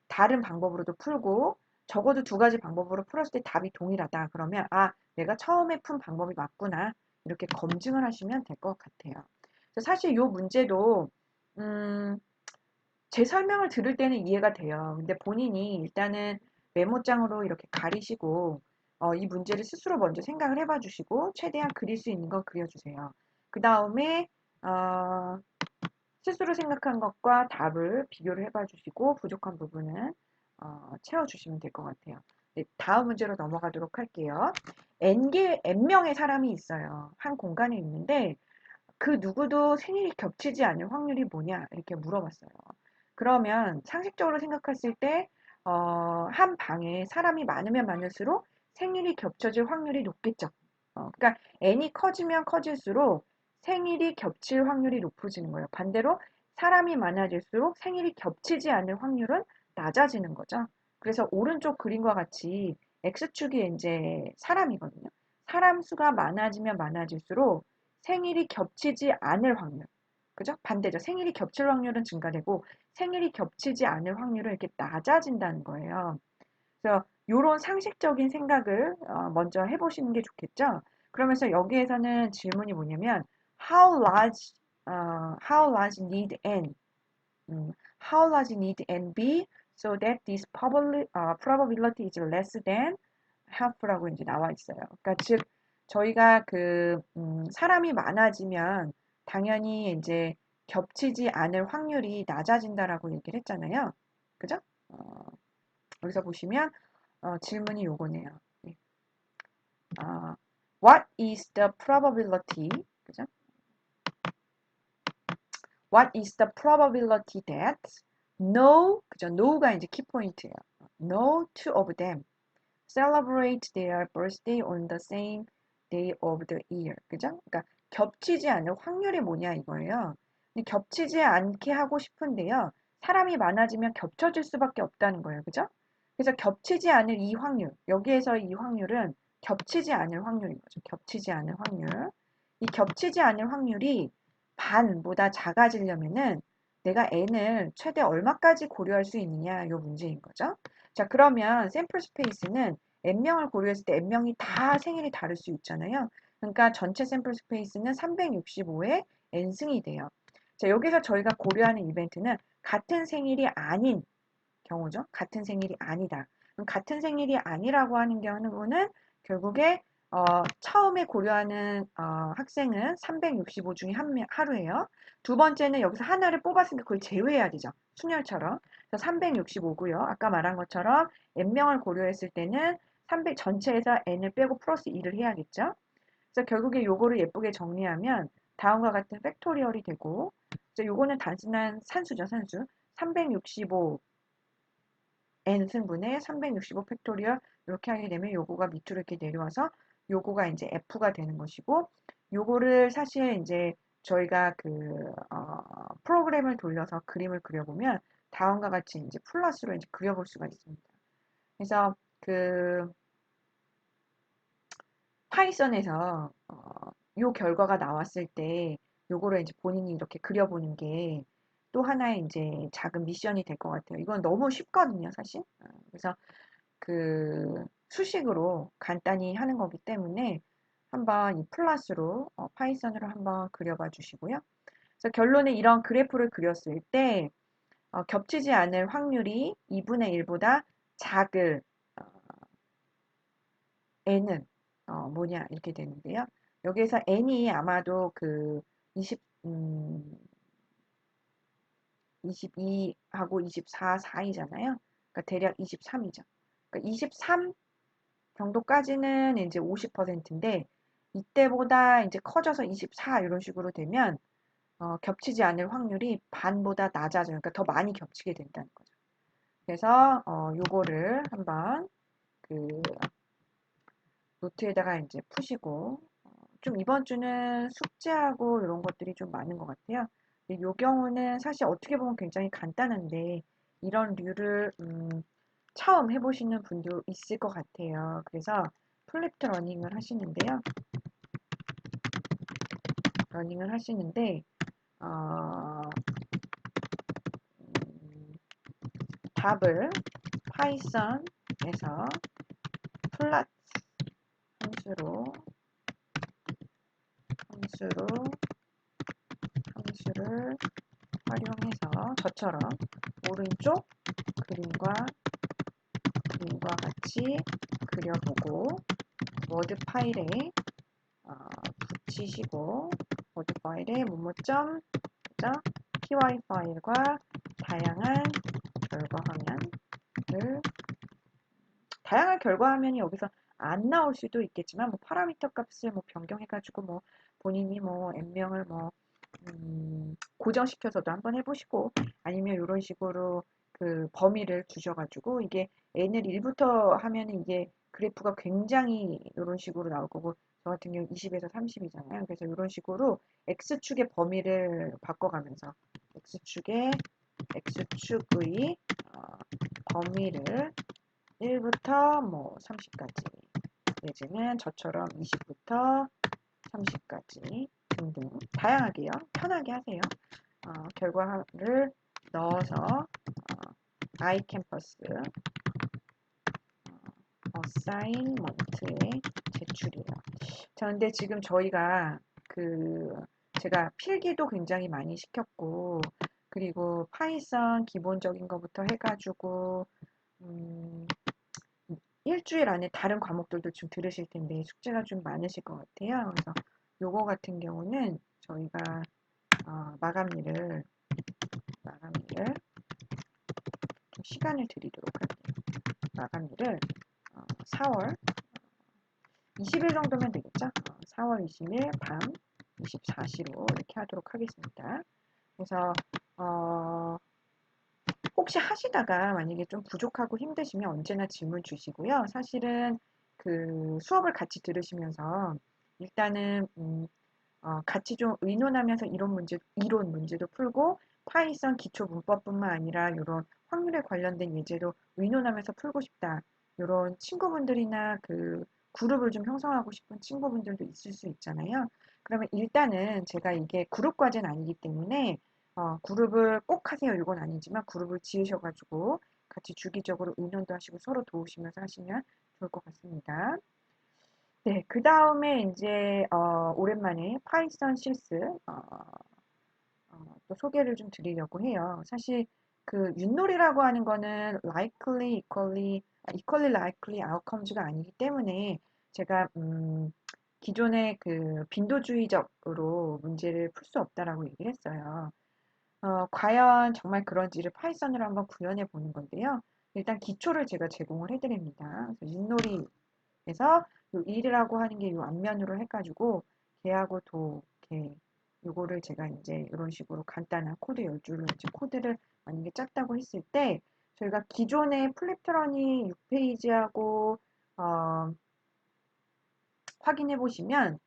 S1: 다른 방법으로도 풀고 적어도 2가지 방법으로 풀었을 때 답이 동일하다. 그러면 내가 처음에 푼 방법이 맞구나. 이렇게 검증을 하시면 될 것 같아요. 사실 이 문제도 제 설명을 들을 때는 이해가 돼요. 근데 본인이 일단은 메모장으로 이렇게 가리시고 이 문제를 스스로 먼저 생각을 해봐 주시고 최대한 그릴 수 있는 건 그려주세요. 그 다음에 어, 스스로 생각한 것과 답을 비교를 해봐 주시고 부족한 부분은 채워주시면 될 것 같아요. 네, 다음 문제로 넘어가도록 할게요. N명의 사람이 있어요. 한 공간에 있는데 그 누구도 생일이 겹치지 않을 확률이 뭐냐 이렇게 물어봤어요. 그러면 상식적으로 생각했을 때 한 방에 사람이 많으면 많을수록 생일이 겹쳐질 확률이 높겠죠. 그러니까 n이 커지면 커질수록 생일이 겹칠 확률이 높아지는 거예요. 반대로 사람이 많아질수록 생일이 겹치지 않을 확률은 낮아지는 거죠. 그래서 오른쪽 그림과 같이 x축이 이제 사람이거든요. 사람 수가 많아지면 많아질수록 생일이 겹치지 않을 확률. 그죠? 반대죠. 생일이 겹칠 확률은 증가되고 생일이 겹치지 않을 확률은 이렇게 낮아진다는 거예요. 그래서 이런 상식적인 생각을 먼저 해보시는 게 좋겠죠. 그러면서 여기에서는 질문이 뭐냐면 how large need n how large need n be so that this probability is less than half라고 이제 나와 있어요. 그러니까 즉 저희가 사람이 많아지면 당연히 이제 겹치지 않을 확률이 낮아진다라고 얘기를 했잖아요. 그죠? 여기서 보시면 질문이 요거네요. 네. What is the probability? 그죠? What is the probability that no, 그죠? no가 이제 키포인트예요. No two of them celebrate their birthday on the same day of the year. 그죠? 그러니까 겹치지 않을 확률이 뭐냐 이거예요. 겹치지 않게 하고 싶은데요. 사람이 많아지면 겹쳐질 수밖에 없다는 거예요. 그죠? 그래서 겹치지 않을 이 확률, 여기에서 이 확률은 겹치지 않을 확률인 거죠. 겹치지 않을 확률. 이 겹치지 않을 확률이 반보다 작아지려면은 내가 n을 최대 얼마까지 고려할 수 있느냐, 요 문제인 거죠. 자, 그러면 샘플 스페이스는 n명을 고려했을 때 n명이 다 생일이 다를 수 있잖아요. 그러니까 전체 샘플 스페이스는 365의 n승이 돼요. 자, 여기서 저희가 고려하는 이벤트는 같은 생일이 아닌 경우죠. 같은 생일이 아니다. 그럼 같은 생일이 아니라고 하는 경우는 결국에 처음에 고려하는 학생은 365 중에 하루예요. 두 번째는 여기서 하나를 뽑았으니까 그걸 제외해야 되죠. 순열처럼. 그래서 365고요. 아까 말한 것처럼 n명을 고려했을 때는 300 전체에서 n을 빼고 플러스 2를 해야겠죠. 그래서 결국에 요거를 예쁘게 정리하면 다음과 같은 팩토리얼이 되고, 그래서 요거는 단순한 산수죠, 산수. 365 n승분의 365 팩토리얼 이렇게 하게 되면 요거가 밑으로 이렇게 내려와서 요거가 이제 f가 되는 것이고, 요거를 사실 이제 저희가 프로그램을 돌려서 그림을 그려보면 다음과 같이 이제 플러스로 이제 그려볼 수가 있습니다. 그래서 파이썬에서 요 결과가 나왔을 때 요거를 이제 본인이 이렇게 그려보는 게 또 하나의 이제 작은 미션이 될 것 같아요. 이건 너무 쉽거든요, 사실. 그래서 수식으로 간단히 하는 거기 때문에 한번 이 플러스로 파이썬으로 한번 그려봐 주시고요. 그래서 결론은 이런 그래프를 그렸을 때 겹치지 않을 확률이 2분의 1보다 작을 n은 뭐냐 이렇게 되는데요. 여기에서 n이 아마도 22하고 24 사이잖아요. 그러니까 대략 23이죠. 그러니까 23 정도까지는 이제 50%인데 이때보다 이제 커져서 24 이런 식으로 되면 겹치지 않을 확률이 반보다 낮아져요. 그러니까 더 많이 겹치게 된다는 거죠. 그래서 요거를 한번 그 노트에다가 이제 푸시고 좀 이번 주는 숙제하고 이런 것들이 좀 많은 것 같아요. 근데 요 경우는 사실 어떻게 보면 굉장히 간단한데 이런 류를 처음 해보시는 분도 있을 것 같아요. 그래서 플립트 러닝을 하시는데 어, 음, 답을 파이썬에서 플랫 함수로 함수로 함수를 활용해서 저처럼 오른쪽 그림과 같이 그려보고 워드 파일에 붙이시고 워드 파일에 뭐뭐점 py 파일과 다양한 결과 화면을 다양한 결과 화면이 여기서 안 나올 수도 있겠지만 뭐 파라미터 값을 뭐 변경해가지고 뭐 본인이 뭐 n명을 뭐 고정시켜서도 한번 해보시고 아니면 이런 식으로 범위를 주셔가지고 이게 n을 1부터 하면은 이게 그래프가 굉장히 이런 식으로 나올 거고 저 같은 경우 20에서 30이잖아요. 그래서 이런 식으로 x축의 범위를 바꿔가면서 x축의 범위를 1부터 뭐 30까지 내지는 저처럼 20부터 30까지 등등 다양하게요. 편하게 하세요. 결과를 넣어서 아이캠퍼스 어사인먼트에 제출이에요. 자, 근데 지금 저희가 제가 필기도 굉장히 많이 시켰고 그리고 파이썬 기본적인 것부터 해가지고 일주일 안에 다른 과목들도 좀 들으실 텐데 숙제가 좀 많으실 것 같아요. 그래서 요거 같은 경우는 저희가 마감일을 좀 시간을 드리도록 할게요. 마감일을 4월 20일 정도면 되겠죠? 4월 20일 밤 24시로 이렇게 하도록 하겠습니다. 그래서 혹시 하시다가 만약에 좀 부족하고 힘드시면 언제나 질문 주시고요. 사실은 수업을 같이 들으시면서 일단은 같이 좀 의논하면서 이론 문제도 풀고 파이썬 기초 문법뿐만 아니라 이런 확률에 관련된 예제도 의논하면서 풀고 싶다. 이런 친구분들이나 그 그룹을 좀 형성하고 싶은 친구분들도 있을 수 있잖아요. 그러면 일단은 제가 이게 그룹 과제는 아니기 때문에 그룹을 꼭 하세요. 이건 아니지만 그룹을 지으셔가지고 같이 주기적으로 의논도 하시고 서로 도우시면서 하시면 좋을 것 같습니다. 네, 그 다음에 이제 오랜만에 파이썬 실습 또 소개를 좀 드리려고 해요. 사실 그 윷놀이라고 하는 거는 equally likely outcomes가 아니기 때문에 제가 기존의 그 빈도주의적으로 문제를 풀 수 없다라고 얘기를 했어요. 과연 정말 그런지를 파이썬으로 한번 구현해 보는 건데요. 일단 기초를 제가 제공을 해드립니다. 그래서 윷놀이에서 요 1이라고 하는 게 요 앞면으로 해가지고 개하고 도, 개 요거를 제가 이제 이런 식으로 간단한 코드 10줄로 이제 코드를 만약에 짰다고 했을 때 저희가 기존의 플립트러닝 6페이지하고 확인해 보시면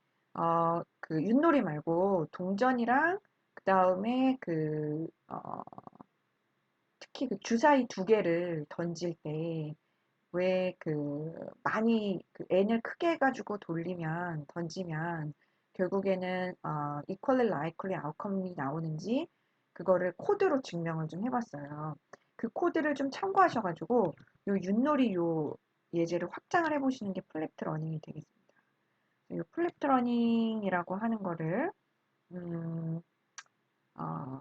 S1: 그 윷놀이 말고 동전이랑 그 다음에 특히 그 주사위 두 개를 던질 때 왜 많이 n을 크게 해가지고 던지면 결국에는 equally likely outcome이 나오는지 그거를 코드로 증명을 좀 해봤어요. 그 코드를 좀 참고하셔가지고 요 윷놀이 요 예제를 확장을 해보시는 게 플립트 러닝이 되겠습니다. 이 플립트 러닝이라고 하는 거를 음, 어,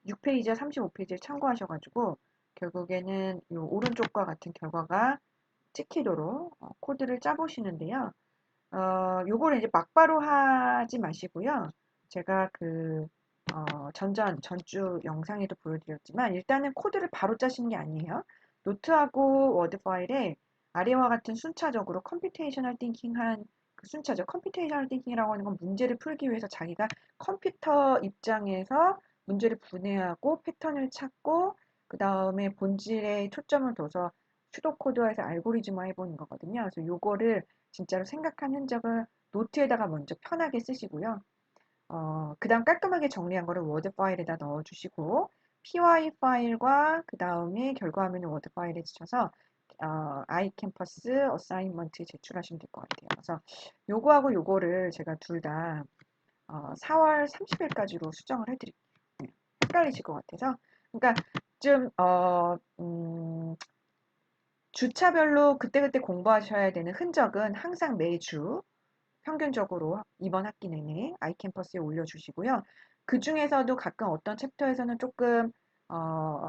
S1: 6페이지와 35페이지를 참고하셔가지고 결국에는 이 오른쪽과 같은 결과가 찍히도록 코드를 짜보시는데요. 요거를 이제 막바로 하지 마시고요. 제가 전주 영상에도 보여드렸지만 일단은 코드를 바로 짜시는 게 아니에요. 노트하고 워드 파일에 아래와 같은 순차적으로 컴퓨테이셔널 띵킹한 그 순차죠. 컴퓨테이셔널 띵킹이라고 하는 건 문제를 풀기 위해서 자기가 컴퓨터 입장에서 문제를 분해하고 패턴을 찾고 그 다음에 본질에 초점을 둬서 슈도코드화해서 알고리즘화 해보는 거거든요. 그래서 요거를 진짜로 생각한 흔적을 노트에다가 먼저 편하게 쓰시고요. 그 다음 깔끔하게 정리한 거를 워드 파일에다 넣어주시고 py 파일과 그 다음에 결과화면을 워드 파일에 지쳐서 iCamPus 어사인먼트에 제출하시면 될 것 같아요. 그래서 요거하고 요거를 제가 둘 다 4월 30일까지로 수정을 해드릴게요. 네, 헷갈리실 것 같아서. 그러니까 좀 주차별로 그때그때 공부하셔야 되는 흔적은 항상 매주 평균적으로 이번 학기 내내 아이캠퍼스에 올려주시고요. 그 중에서도 가끔 어떤 챕터에서는 조금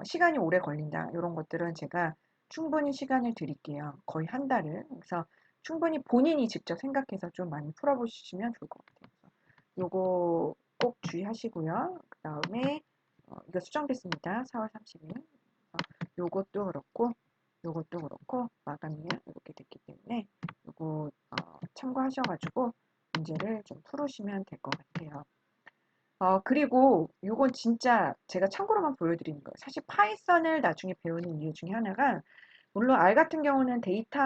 S1: 시간이 오래 걸린다. 이런 것들은 제가 충분히 시간을 드릴게요. 거의 한 달을. 그래서 충분히 본인이 직접 생각해서 좀 많이 풀어보시면 좋을 것 같아요. 요거 꼭 주의하시고요. 그 다음에 이거 수정됐습니다. 4월 30일. 요것도 그렇고 요것도 그렇고 마감이 이렇게 됐기 때문에 요거 참고하셔가지고 문제를 좀 풀으시면 될 것 같아요. 그리고 요건 진짜 제가 참고로만 보여드리는 거예요. 사실 파이썬을 나중에 배우는 이유 중에 하나가 물론 R 같은 경우는 데이터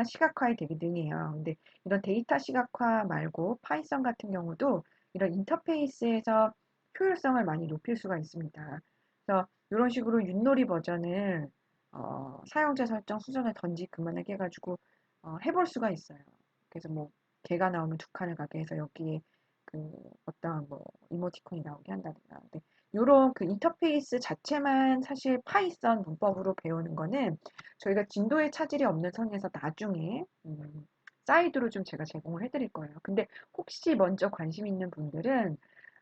S1: 시각화에 되게 능해요. 근데 이런 데이터 시각화 말고 파이썬 같은 경우도 이런 인터페이스에서 효율성을 많이 높일 수가 있습니다. 그래서 이런 식으로 윷놀이 버전을 사용자 설정 수정을 던지 그만하게 해가지고 해볼 수가 있어요. 그래서 뭐 개가 나오면 두 칸을 가게 해서 여기에 그 어떠한 뭐 이모티콘이 나오게 한다든가. 근데 요런 그 인터페이스 자체만 사실 파이썬 문법으로 배우는 거는 저희가 진도의 차질이 없는 선에서 나중에 사이드로 좀 제가 제공을 해드릴 거예요. 근데 혹시 먼저 관심 있는 분들은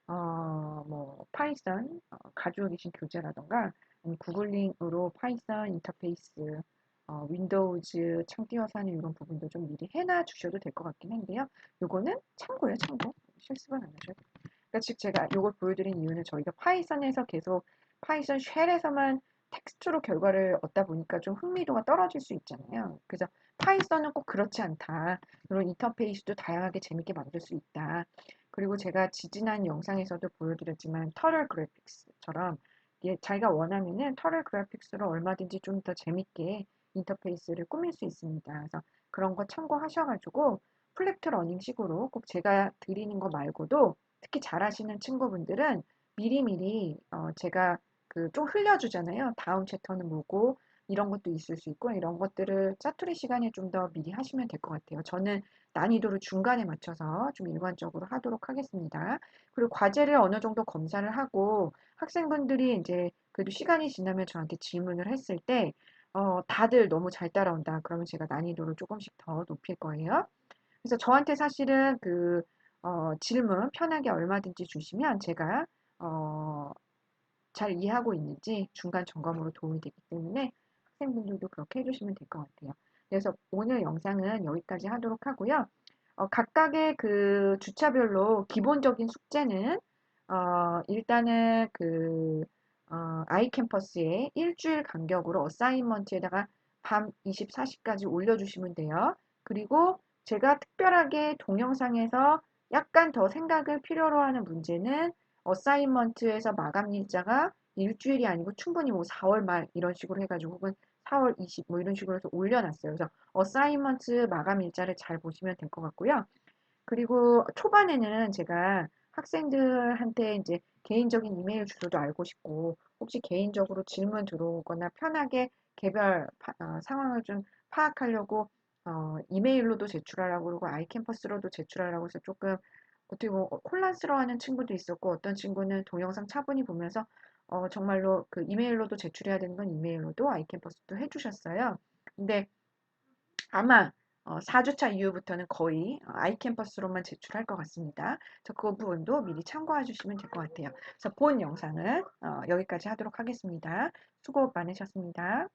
S1: 뭐 파이썬 가지고 계신 교재라던가 구글링으로 파이썬 인터페이스 윈도우즈 창 띄워서 하는 이런 부분도 좀 미리 해놔 주셔도 될 것 같긴 한데요. 요거는 참고예요, 참고. 실습은 안 하셔도 돼요. 그러니까 즉 제가 요걸 보여드린 이유는 저희가 파이썬에서 계속 파이썬 쉘에서만 텍스트로 결과를 얻다 보니까 좀 흥미도가 떨어질 수 있잖아요. 그래서 파이썬은 꼭 그렇지 않다. 이런 인터페이스도 다양하게 재밌게 만들 수 있다. 그리고 제가 지지난 영상에서도 보여드렸지만 터럴 그래픽스처럼 자기가 원하면은 터럴 그래픽스로 얼마든지 좀 더 재밌게 인터페이스를 꾸밀 수 있습니다. 그래서 그런 거 참고하셔가지고 플랩트 러닝식으로 꼭 제가 드리는 거 말고도 특히 잘하시는 친구분들은 미리미리 제가 그 좀 흘려주잖아요. 다음 챕터는 뭐고 이런 것도 있을 수 있고 이런 것들을 짜투리 시간에 좀 더 미리 하시면 될 것 같아요. 저는 난이도를 중간에 맞춰서 좀 일관적으로 하도록 하겠습니다. 그리고 과제를 어느 정도 검사를 하고 학생분들이 이제 그래도 시간이 지나면 저한테 질문을 했을 때 다들 너무 잘 따라온다. 그러면 제가 난이도를 조금씩 더 높일 거예요. 그래서 저한테 사실은 그 질문 편하게 얼마든지 주시면 제가 어, 잘 이해하고 있는지 중간 점검으로 도움이 되기 때문에 학생분들도 그렇게 해주시면 될 것 같아요. 그래서 오늘 영상은 여기까지 하도록 하고요. 각각의 그 주차별로 기본적인 숙제는 일단은 그 아이캠퍼스에 일주일 간격으로 어사인먼트에다가 밤 24시까지 올려주시면 돼요. 그리고 제가 특별하게 동영상에서 약간 더 생각을 필요로 하는 문제는 어사인먼트에서 마감 일자가 일주일이 아니고 충분히 뭐 4월 말 이런 식으로 해가지고 혹은 4월 20 뭐 이런 식으로 해서 올려놨어요. 그래서 어사인먼트 마감 일자를 잘 보시면 될 것 같고요. 그리고 초반에는 제가 학생들한테 이제 개인적인 이메일 주소도 알고 싶고 혹시 개인적으로 질문 들어오거나 편하게 개별 상황을 좀 파악하려고 이메일로도 제출하라고 그러고 아이캠퍼스로도 제출하라고 해서 조금 어떻게 보면 혼란스러워하는 친구도 있었고 어떤 친구는 동영상 차분히 보면서 정말로 그 이메일로도 제출해야 되는 건 이메일로도 아이캠퍼스도 해주셨어요. 근데 아마 4주차 이후부터는 거의 아이캠퍼스로만 제출할 것 같습니다. 그래서 그 부분도 미리 참고해 주시면 될 것 같아요. 그래서 본 영상은 여기까지 하도록 하겠습니다. 수고 많으셨습니다.